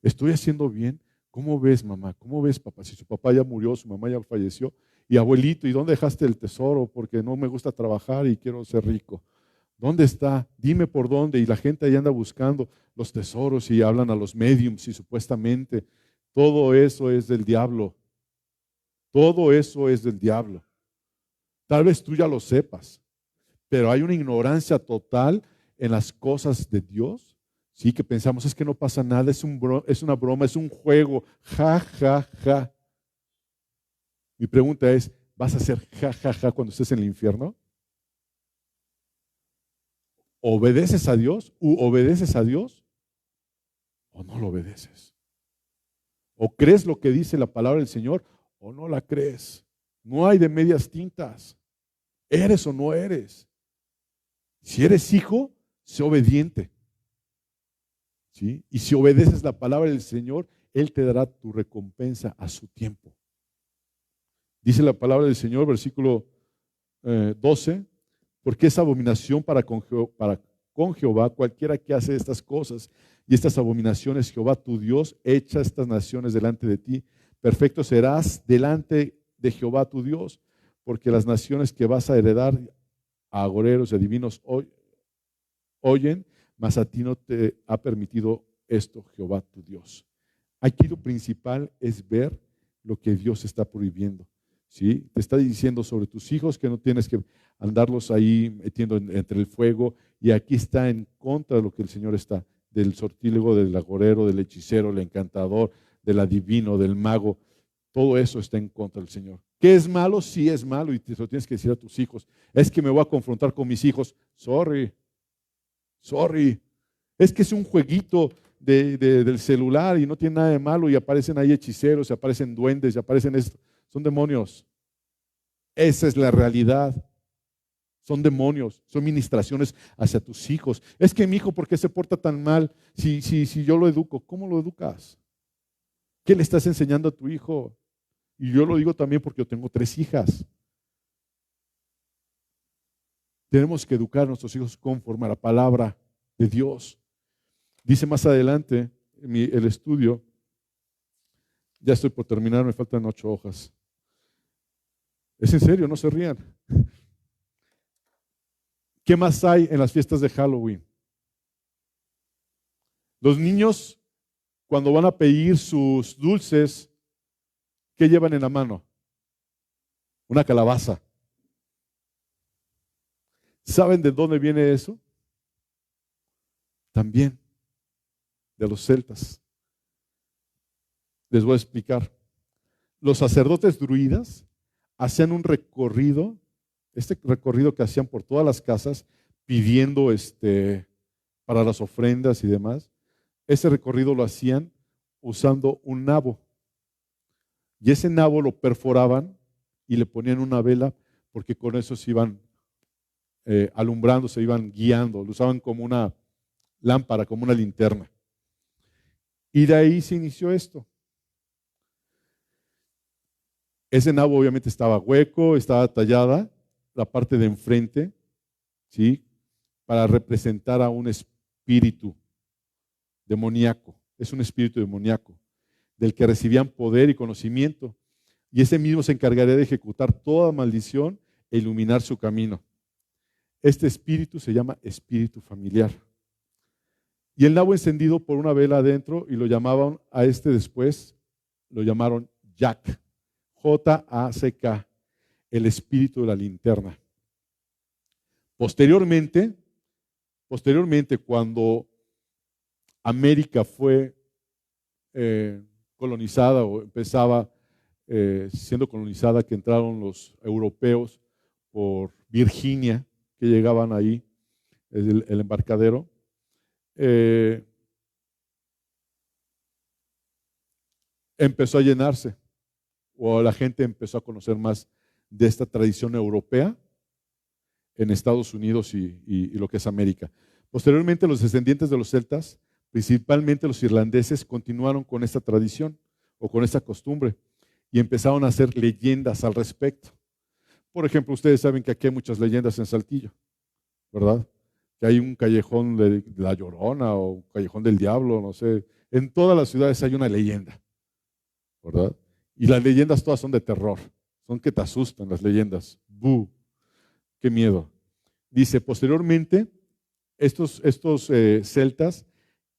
¿Estoy haciendo bien? ¿Cómo ves, mamá? ¿Cómo ves, papá? Si su papá ya murió, su mamá ya falleció. Y abuelito, ¿y dónde dejaste el tesoro? Porque no me gusta trabajar y quiero ser rico. ¿Dónde está? Dime por dónde. Y la gente ahí anda buscando los tesoros y hablan a los mediums y supuestamente todo eso es del diablo. Todo eso es del diablo. Tal vez tú ya lo sepas, pero hay una ignorancia total en las cosas de Dios. Sí, que pensamos, es que no pasa nada, es una broma, es un juego, ja, ja, ja. Mi pregunta es, ¿vas a hacer ja, ja, ja cuando estés en el infierno? ¿Obedeces a Dios? ¿Obedeces a Dios? ¿O no lo obedeces? ¿O crees lo que dice la palabra del Señor? ¿O no la crees? No hay de medias tintas. ¿Eres o no eres? Si eres hijo, sé obediente. ¿Sí? Y si obedeces la palabra del Señor, Él te dará tu recompensa a su tiempo. Dice la palabra del Señor, versículo 12, porque es abominación para con Jehová cualquiera que hace estas cosas, y estas abominaciones Jehová tu Dios echa estas naciones delante de ti. Perfecto serás delante de Jehová tu Dios, porque las naciones que vas a heredar a agoreros y adivinos oyen, mas a ti no te ha permitido esto Jehová tu Dios. Aquí lo principal es ver lo que Dios está prohibiendo. ¿Sí? Te está diciendo sobre tus hijos que no tienes que andarlos ahí metiendo entre el fuego, y aquí está en contra de lo que el Señor está, del sortílego, del agorero, del hechicero, del encantador, del adivino, del mago. Todo eso está en contra del Señor. ¿Qué es malo? Sí es malo y te lo tienes que decir a tus hijos. Es que me voy a confrontar con mis hijos. Sorry. Es que es un jueguito del celular y no tiene nada de malo, y aparecen ahí hechiceros, y aparecen duendes, y aparecen esto. Son demonios. Esa es la realidad. Son demonios, son ministraciones hacia tus hijos. Es que mi hijo, ¿por qué se porta tan mal si yo lo educo? ¿Cómo lo educas? ¿Qué le estás enseñando a tu hijo? Y yo lo digo también porque yo tengo 3 hijas. Tenemos que educar a nuestros hijos conforme a la palabra de Dios. Dice más adelante el estudio, ya estoy por terminar, me faltan 8 hojas. Es en serio, no se rían. ¿Qué más hay en las fiestas de Halloween? Los niños, cuando van a pedir sus dulces, ¿qué llevan en la mano? Una calabaza. ¿Saben de dónde viene eso? También de los celtas. Les voy a explicar. Los sacerdotes druidas hacían un recorrido, este recorrido que hacían por todas las casas pidiendo para las ofrendas y demás. Ese recorrido lo hacían usando un nabo. Y ese nabo lo perforaban y le ponían una vela, porque con eso se iban alumbrando, se iban guiando. Lo usaban como una lámpara, como una linterna. Y de ahí se inició esto. Ese nabo obviamente estaba hueco, estaba tallada la parte de enfrente, ¿sí? Para representar a un espíritu demoníaco. Es un espíritu demoníaco, del que recibían poder y conocimiento. Y ese mismo se encargaría de ejecutar toda maldición e iluminar su camino. Este espíritu se llama espíritu familiar. Y el nabo encendido por una vela adentro, y lo llamaban a este después, lo llamaron Jack, J-A-C-K, el espíritu de la linterna. Posteriormente, cuando América fue colonizada o empezaba siendo colonizada, que entraron los europeos por Virginia, que llegaban ahí, el embarcadero, empezó a llenarse, o la gente empezó a conocer más de esta tradición europea en Estados Unidos y lo que es América. Posteriormente, los descendientes de los celtas, principalmente los irlandeses, continuaron con esta tradición o con esta costumbre y empezaron a hacer leyendas al respecto. Por ejemplo, ustedes saben que aquí hay muchas leyendas en Saltillo, ¿verdad? Que hay un callejón de la Llorona o un callejón del Diablo, no sé. En todas las ciudades hay una leyenda, ¿verdad? Y las leyendas todas son de terror, son que te asustan las leyendas. ¡Bú! ¡Qué miedo! Dice, posteriormente, estos celtas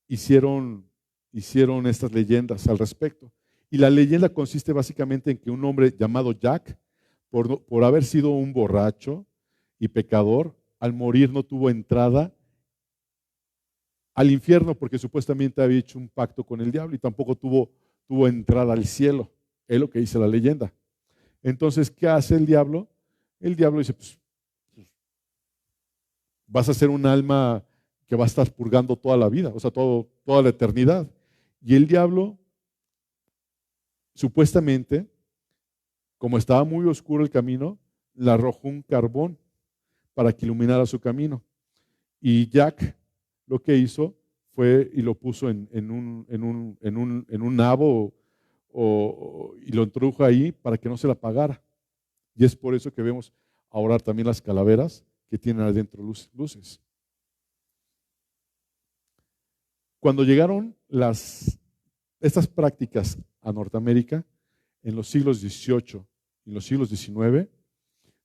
hicieron estas leyendas al respecto. Y la leyenda consiste básicamente en que un hombre llamado Jack, por haber sido un borracho y pecador, al morir no tuvo entrada al infierno porque supuestamente había hecho un pacto con el diablo y tampoco tuvo entrada al cielo. Es lo que dice la leyenda. Entonces, ¿qué hace el diablo? El diablo dice, pues, vas a ser un alma que va a estar purgando toda la vida, o sea, toda la eternidad. Y el diablo, supuestamente, como estaba muy oscuro el camino, le arrojó un carbón para que iluminara su camino. Y Jack lo que hizo fue y lo puso en un nabo y lo introdujo ahí para que no se la apagara. Y es por eso que vemos ahora también las calaveras que tienen adentro luces. Cuando llegaron estas prácticas a Norteamérica, en los siglos XVIII y los siglos XIX,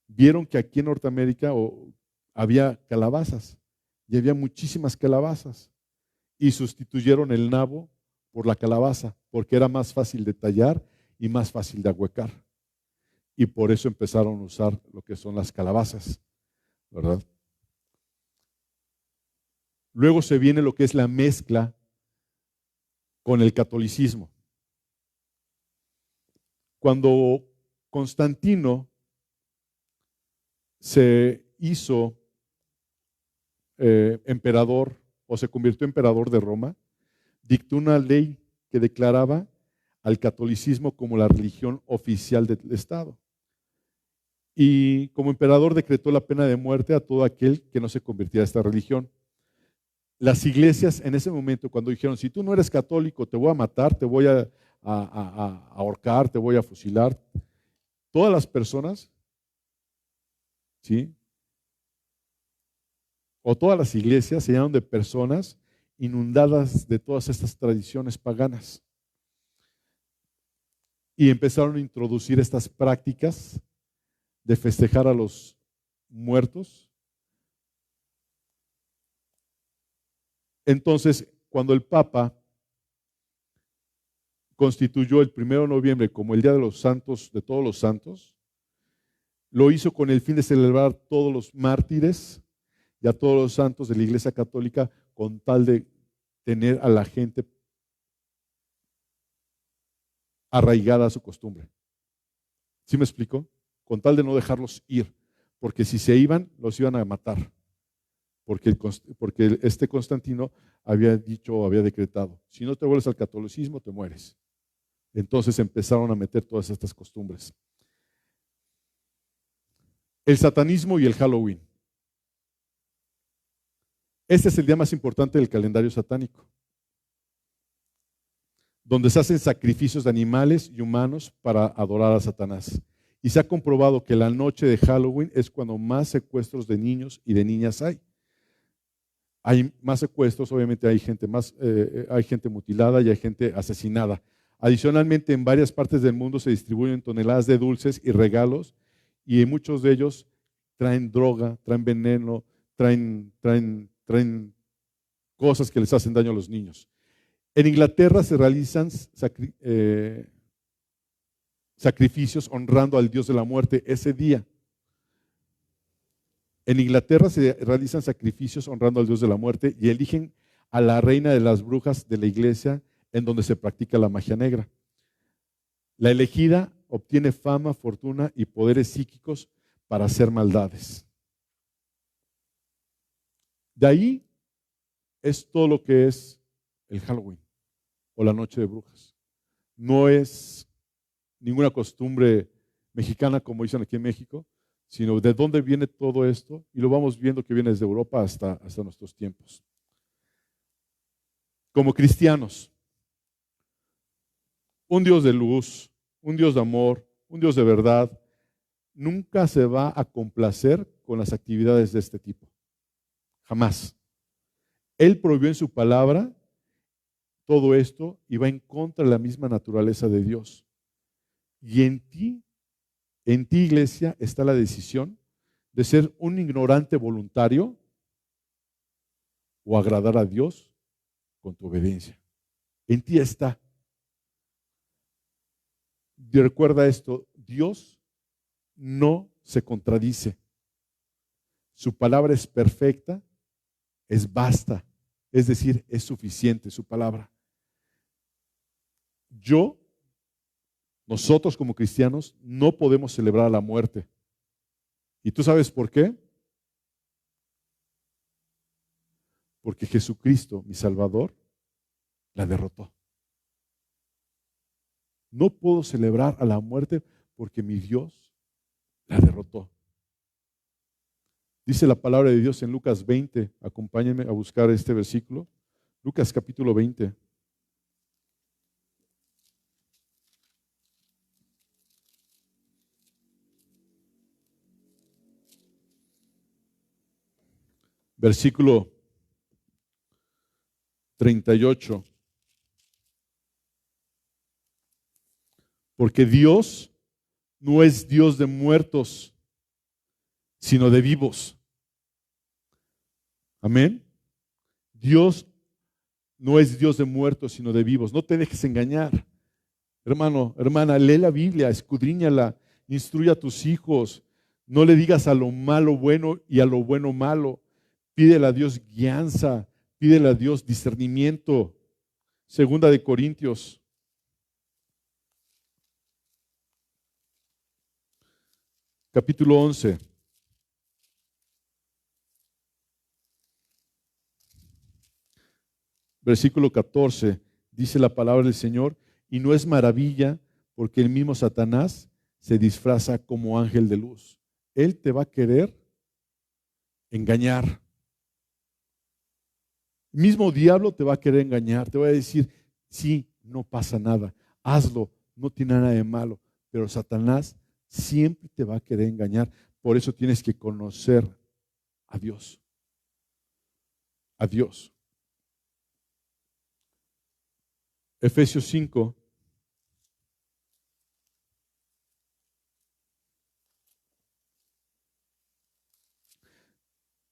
vieron que aquí en Norteamérica había calabazas, y había muchísimas calabazas, y sustituyeron el nabo por la calabaza, porque era más fácil de tallar y más fácil de ahuecar. Y por eso empezaron a usar lo que son las calabazas, ¿verdad? Luego se viene lo que es la mezcla con el catolicismo. Cuando Constantino se hizo emperador o se convirtió en emperador de Roma, dictó una ley que declaraba al catolicismo como la religión oficial del Estado. Y como emperador decretó la pena de muerte a todo aquel que no se convirtiera a esta religión. Las iglesias en ese momento, cuando dijeron, si tú no eres católico, te voy a matar, te voy a ahorcar, te voy a fusilar, todas las personas, ¿sí? O todas las iglesias se llenaron de personas inundadas de todas estas tradiciones paganas. Y empezaron a introducir estas prácticas de festejar a los muertos. Entonces, cuando el Papa constituyó el 1 de noviembre como el Día de los Santos, de todos los santos, lo hizo con el fin de celebrar todos los mártires y a todos los santos de la Iglesia Católica, con tal de tener a la gente arraigada a su costumbre. ¿Sí me explico? Con tal de no dejarlos ir, porque si se iban, los iban a matar. Porque este Constantino había dicho, había decretado, si no te vuelves al catolicismo, te mueres. Entonces empezaron a meter todas estas costumbres. El satanismo y el Halloween. Este es el día más importante del calendario satánico. donde se hacen sacrificios de animales y humanos para adorar a Satanás. Y se ha comprobado que la noche de Halloween es cuando más secuestros de niños y de niñas hay. Hay más secuestros, obviamente hay gente mutilada y hay gente asesinada. Adicionalmente, en varias partes del mundo se distribuyen toneladas de dulces y regalos, y muchos de ellos traen droga, traen veneno, traen cosas que les hacen daño a los niños. En Inglaterra se realizan sacrificios honrando al dios de la muerte ese día. En Inglaterra se realizan sacrificios honrando al dios de la muerte y eligen a la reina de las brujas de la iglesia en donde se practica la magia negra. La elegida obtiene fama, fortuna y poderes psíquicos para hacer maldades. De ahí es todo lo que es el Halloween o la noche de brujas. No es ninguna costumbre mexicana como dicen aquí en México, sino de dónde viene todo esto, y lo vamos viendo que viene desde Europa hasta nuestros tiempos. Como cristianos, un Dios de luz, un Dios de amor, un Dios de verdad, nunca se va a complacer con las actividades de este tipo. Jamás. Él prohibió en su palabra todo esto y va en contra de la misma naturaleza de Dios. Y en ti, iglesia, está la decisión de ser un ignorante voluntario o agradar a Dios con tu obediencia. En ti está. Y recuerda esto, Dios no se contradice. Su palabra es perfecta, es basta, es decir, es suficiente su palabra. Nosotros como cristianos no podemos celebrar la muerte. ¿Y tú sabes por qué? Porque Jesucristo, mi Salvador, la derrotó. No puedo celebrar a la muerte porque mi Dios la derrotó. Dice la palabra de Dios en Lucas 20, acompáñenme a buscar este versículo. Lucas capítulo 20. Versículo 38. Porque Dios no es Dios de muertos, sino de vivos. Amén. Dios no es Dios de muertos, sino de vivos. No te dejes engañar. Hermano, hermana, lee la Biblia, escudriñala, instruye a tus hijos. No le digas a lo malo bueno y a lo bueno malo. Pídele a Dios guianza, pídele a Dios discernimiento. Segunda de Corintios. Capítulo 11. Versículo 14. Dice la palabra del Señor, y no es maravilla porque el mismo Satanás se disfraza como ángel de luz. Él te va a querer engañar. El mismo diablo te va a querer engañar, te va a decir, sí, no pasa nada, hazlo, no tiene nada de malo, pero Satanás siempre te va a querer engañar. Por eso tienes que conocer a Dios. A Dios. Efesios 5.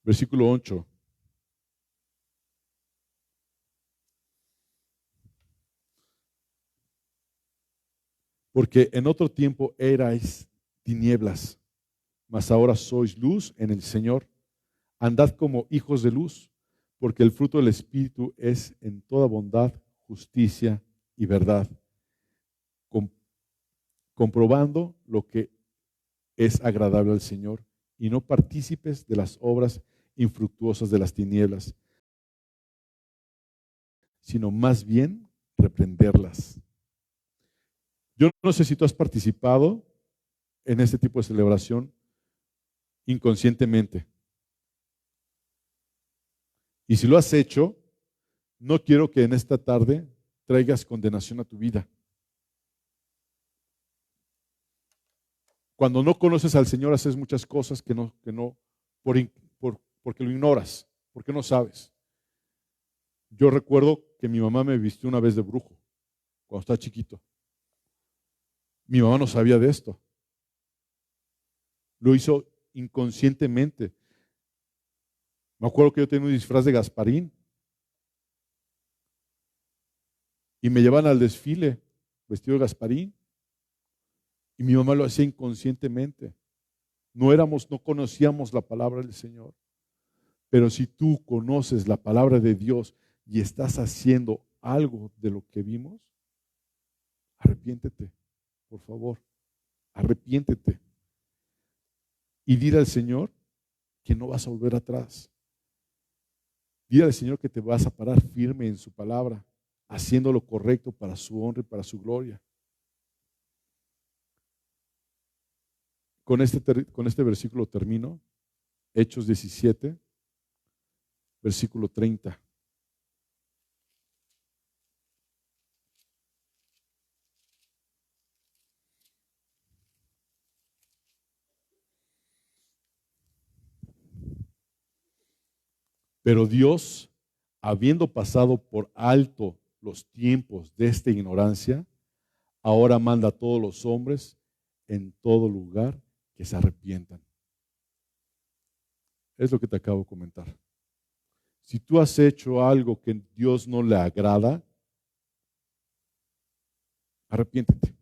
Versículo 8. Porque en otro tiempo erais tinieblas, mas ahora sois luz en el Señor. Andad como hijos de luz, porque el fruto del Espíritu es en toda bondad, justicia y verdad, comprobando lo que es agradable al Señor, y no partícipes de las obras infructuosas de las tinieblas, sino más bien reprenderlas. Yo no sé si tú has participado en este tipo de celebración inconscientemente. Y si lo has hecho, no quiero que en esta tarde traigas condenación a tu vida. Cuando no conoces al Señor, haces muchas cosas porque lo ignoras, porque no sabes. Yo recuerdo que mi mamá me vistió una vez de brujo, cuando estaba chiquito. Mi mamá no sabía de esto. Lo hizo inconscientemente. Me acuerdo que yo tenía un disfraz de Gasparín y me llevan al desfile vestido de Gasparín y mi mamá lo hacía inconscientemente. No conocíamos la palabra del Señor. Pero si tú conoces la palabra de Dios y estás haciendo algo de lo que vimos, arrepiéntete, por favor, arrepiéntete. Y dile al Señor que no vas a volver atrás. Dile al Señor que te vas a parar firme en su palabra, haciendo lo correcto para su honra y para su gloria. Con este versículo termino. Hechos 17, versículo 30. Pero Dios, habiendo pasado por alto los tiempos de esta ignorancia, ahora manda a todos los hombres en todo lugar que se arrepientan. Es lo que te acabo de comentar. Si tú has hecho algo que a Dios no le agrada, arrepiéntete.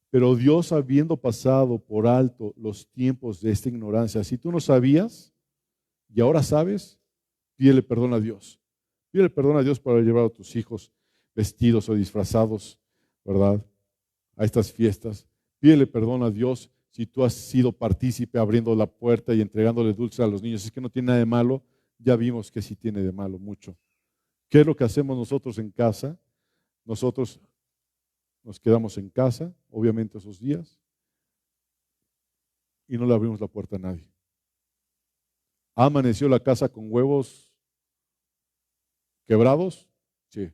Pero Dios, habiendo pasado por alto los tiempos de esta ignorancia, si tú no sabías y ahora sabes, pídele perdón a Dios. Pídele perdón a Dios por haber llevado a tus hijos vestidos o disfrazados, ¿verdad?, a estas fiestas. Pídele perdón a Dios si tú has sido partícipe abriendo la puerta y entregándole dulces a los niños. Es que no tiene nada de malo. Ya vimos que sí tiene de malo mucho. ¿Qué es lo que hacemos nosotros en casa? Nosotros nos quedamos en casa, obviamente esos días, y no le abrimos la puerta a nadie. ¿Amaneció la casa con huevos quebrados? Sí.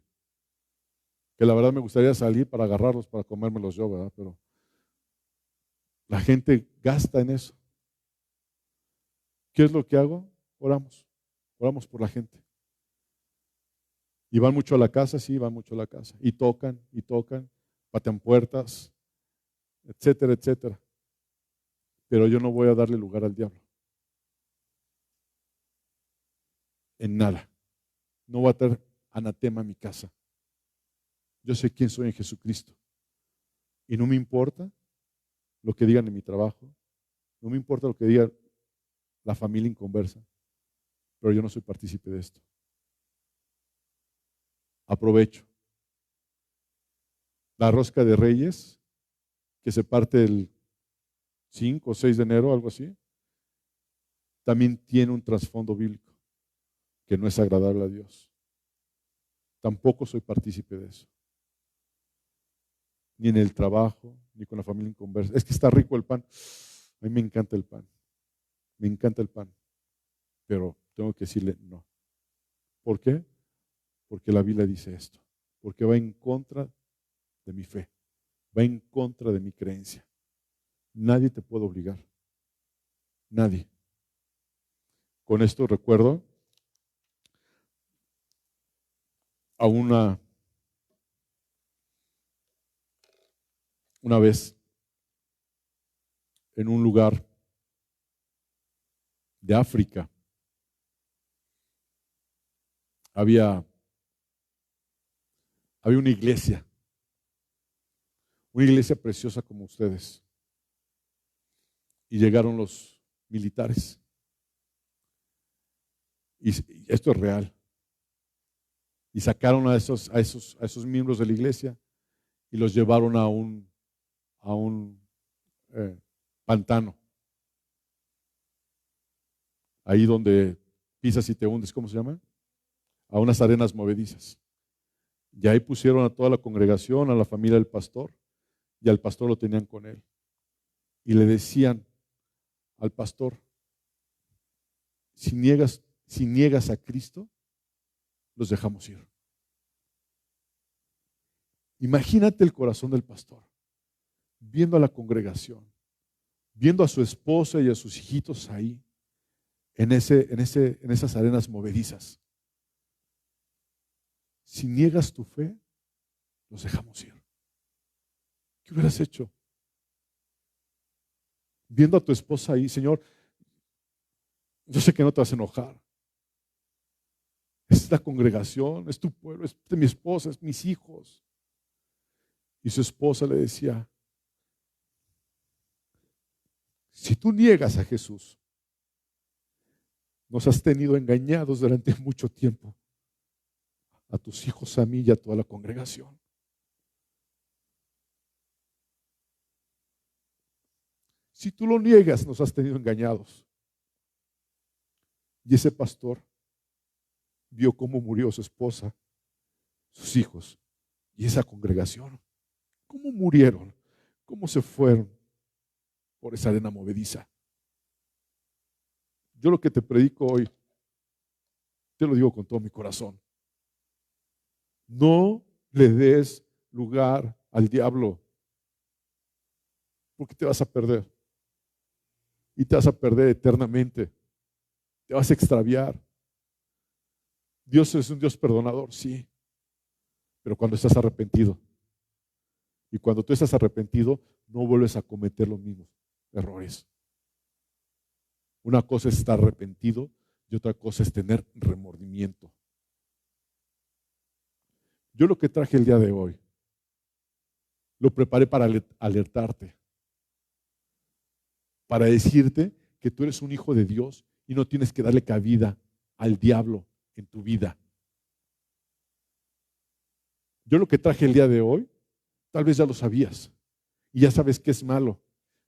Que la verdad me gustaría salir para agarrarlos, para comérmelos yo, ¿verdad? Pero la gente gasta en eso. ¿Qué es lo que hago? Oramos. Oramos por la gente. ¿Y van mucho a la casa? Sí, van mucho a la casa. Y tocan, patean puertas, etcétera, etcétera. Pero yo no voy a darle lugar al diablo. En nada. No voy a traer anatema a mi casa. Yo sé quién soy en Jesucristo. Y no me importa lo que digan en mi trabajo. No me importa lo que diga la familia inconversa. Pero yo no soy partícipe de esto. Aprovecho. La rosca de Reyes, que se parte el 5 o 6 de enero, algo así, también tiene un trasfondo bíblico que no es agradable a Dios. Tampoco soy partícipe de eso. Ni en el trabajo, ni con la familia inconversa. Es que está rico el pan. A mí me encanta el pan. Me encanta el pan. Pero tengo que decirle no. ¿Por qué? Porque la Biblia dice esto. Porque va en contra de mi fe. Va en contra de mi creencia. Nadie te puede obligar. Nadie. Con esto recuerdo a una vez en un lugar de África. Había una iglesia preciosa como ustedes. Y llegaron los militares. Y esto es real. Y sacaron a esos miembros de la iglesia y los llevaron a un pantano. Ahí donde pisas y te hundes, ¿cómo se llama? A unas arenas movedizas. Y ahí pusieron a toda la congregación, a la familia del pastor, y al pastor lo tenían con él. Y le decían al pastor, si niegas a Cristo, los dejamos ir. Imagínate el corazón del pastor, viendo a la congregación, viendo a su esposa y a sus hijitos ahí, en esas arenas movedizas. Si niegas tu fe, los dejamos ir. ¿Qué hubieras hecho? Viendo a tu esposa ahí, Señor, yo sé que no te vas a enojar. Es la congregación, es tu pueblo, es de mi esposa, es mis hijos. Y su esposa le decía, si tú niegas a Jesús, nos has tenido engañados durante mucho tiempo, a tus hijos, a mí y a toda la congregación. Si tú lo niegas, nos has tenido engañados. Y ese pastor vio cómo murió su esposa, sus hijos y esa congregación. ¿Cómo murieron? ¿Cómo se fueron por esa arena movediza? Yo lo que te predico hoy, te lo digo con todo mi corazón. No le des lugar al diablo, porque te vas a perder. Y te vas a perder eternamente. Te vas a extraviar. Dios es un Dios perdonador, sí, pero cuando estás arrepentido. Y cuando tú estás arrepentido, no vuelves a cometer los mismos errores. Una cosa es estar arrepentido y otra cosa es tener remordimiento. Yo lo que traje el día de hoy, lo preparé para alertarte, para decirte que tú eres un hijo de Dios y no tienes que darle cabida al diablo en tu vida. Yo lo que traje el día de hoy, tal vez ya lo sabías y ya sabes que es malo,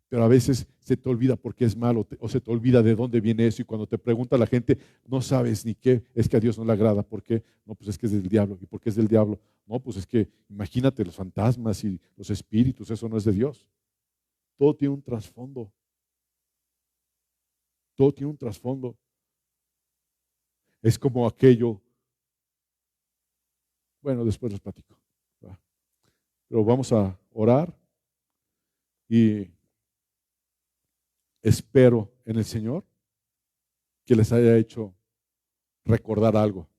pero a veces se te olvida por qué es malo o se te olvida de dónde viene eso y cuando te pregunta la gente no sabes ni qué, es que a Dios no le agrada. ¿Por qué? No, pues es que es del diablo. ¿Y por qué es del diablo? No, pues es que imagínate los fantasmas y los espíritus, eso no es de Dios. Todo tiene un trasfondo. Todo tiene un trasfondo. Es como aquello, bueno, después les platico. Pero vamos a orar y espero en el Señor que les haya hecho recordar algo.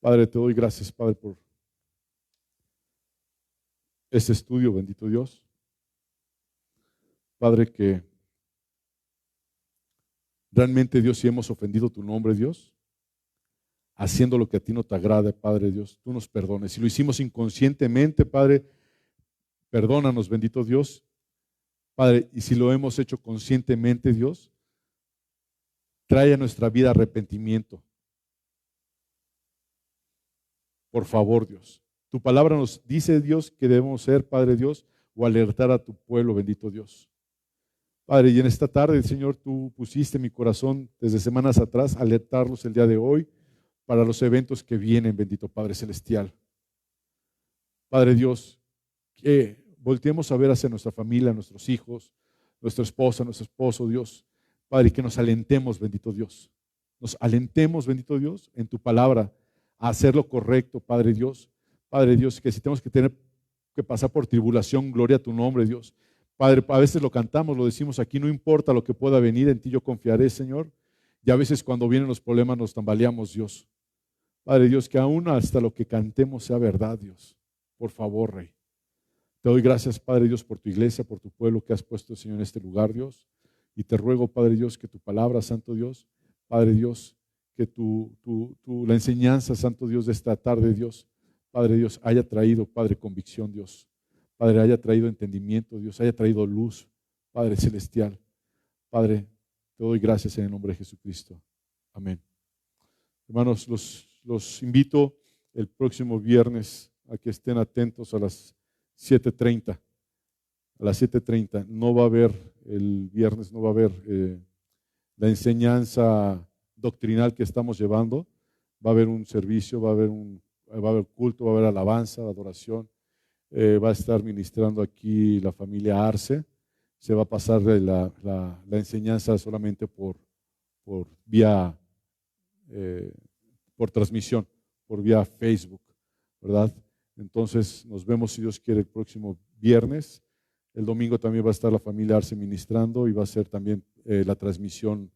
Padre, te doy gracias, Padre, por este estudio, bendito Dios. Padre, que realmente, Dios, si hemos ofendido tu nombre, Dios, haciendo lo que a ti no te agrade, Padre Dios, tú nos perdones. Si lo hicimos inconscientemente, Padre, perdónanos, bendito Dios. Padre, y si lo hemos hecho conscientemente, Dios, trae a nuestra vida arrepentimiento. Por favor, Dios. Tu palabra nos dice, Dios, que debemos ser, Padre Dios, o alertar a tu pueblo, bendito Dios. Padre, y en esta tarde, Señor, tú pusiste en mi corazón desde semanas atrás alertarlos el día de hoy para los eventos que vienen, bendito Padre Celestial. Padre Dios, que volteemos a ver hacia nuestra familia, nuestros hijos, nuestra esposa, nuestro esposo, Dios. Padre, y que nos alentemos, bendito Dios. Nos alentemos, bendito Dios, en tu palabra, a hacer lo correcto, Padre Dios. Padre Dios, que si tenemos que pasar por tribulación, gloria a tu nombre, Dios. Padre, a veces lo cantamos, lo decimos aquí, no importa lo que pueda venir, en ti yo confiaré, Señor. Y a veces cuando vienen los problemas nos tambaleamos, Dios. Padre Dios, que aún hasta lo que cantemos sea verdad, Dios. Por favor, Rey. Te doy gracias, Padre Dios, por tu iglesia, por tu pueblo que has puesto, Señor, en este lugar, Dios. Y te ruego, Padre Dios, que tu palabra, Santo Dios, Padre Dios, que la enseñanza, Santo Dios, de esta tarde, Dios, Padre Dios, haya traído, Padre, convicción, Dios. Padre, haya traído entendimiento, Dios, haya traído luz, Padre Celestial. Padre, te doy gracias en el nombre de Jesucristo. Amén. Hermanos, los invito el próximo viernes a que estén atentos a las 7:30. A las 7:30 no va a haber, el viernes no va a haber la enseñanza doctrinal que estamos llevando. Va a haber un servicio, va a haber culto, va a haber alabanza, adoración. Va a estar ministrando aquí la familia Arce. Se va a pasar la enseñanza solamente por vía por transmisión, por vía Facebook, ¿verdad? Entonces nos vemos, si Dios quiere, el próximo viernes. El domingo también va a estar la familia Arce ministrando y va a ser también la transmisión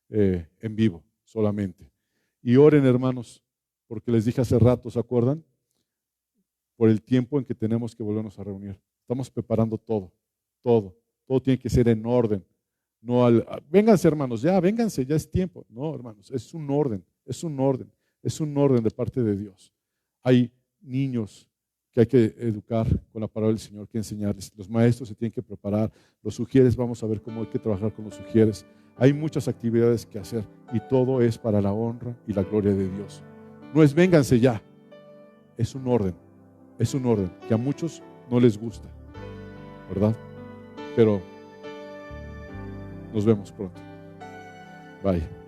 en vivo solamente. Y oren, hermanos, porque les dije hace rato, ¿se acuerdan? Por el tiempo en que tenemos que volvernos a reunir. Estamos preparando todo tiene que ser en orden. No vénganse, hermanos, vénganse, ya es tiempo. No, hermanos, es un orden de parte de Dios. Hay niños que hay que educar con la palabra del Señor, que enseñarles. Los maestros se tienen que preparar. Los sugieres, vamos a ver cómo hay que trabajar con los sugieres. Hay muchas actividades que hacer y todo es para la honra y la gloria de Dios. No es vénganse ya, es un orden que a muchos no les gusta, ¿verdad? Pero nos vemos pronto. Bye.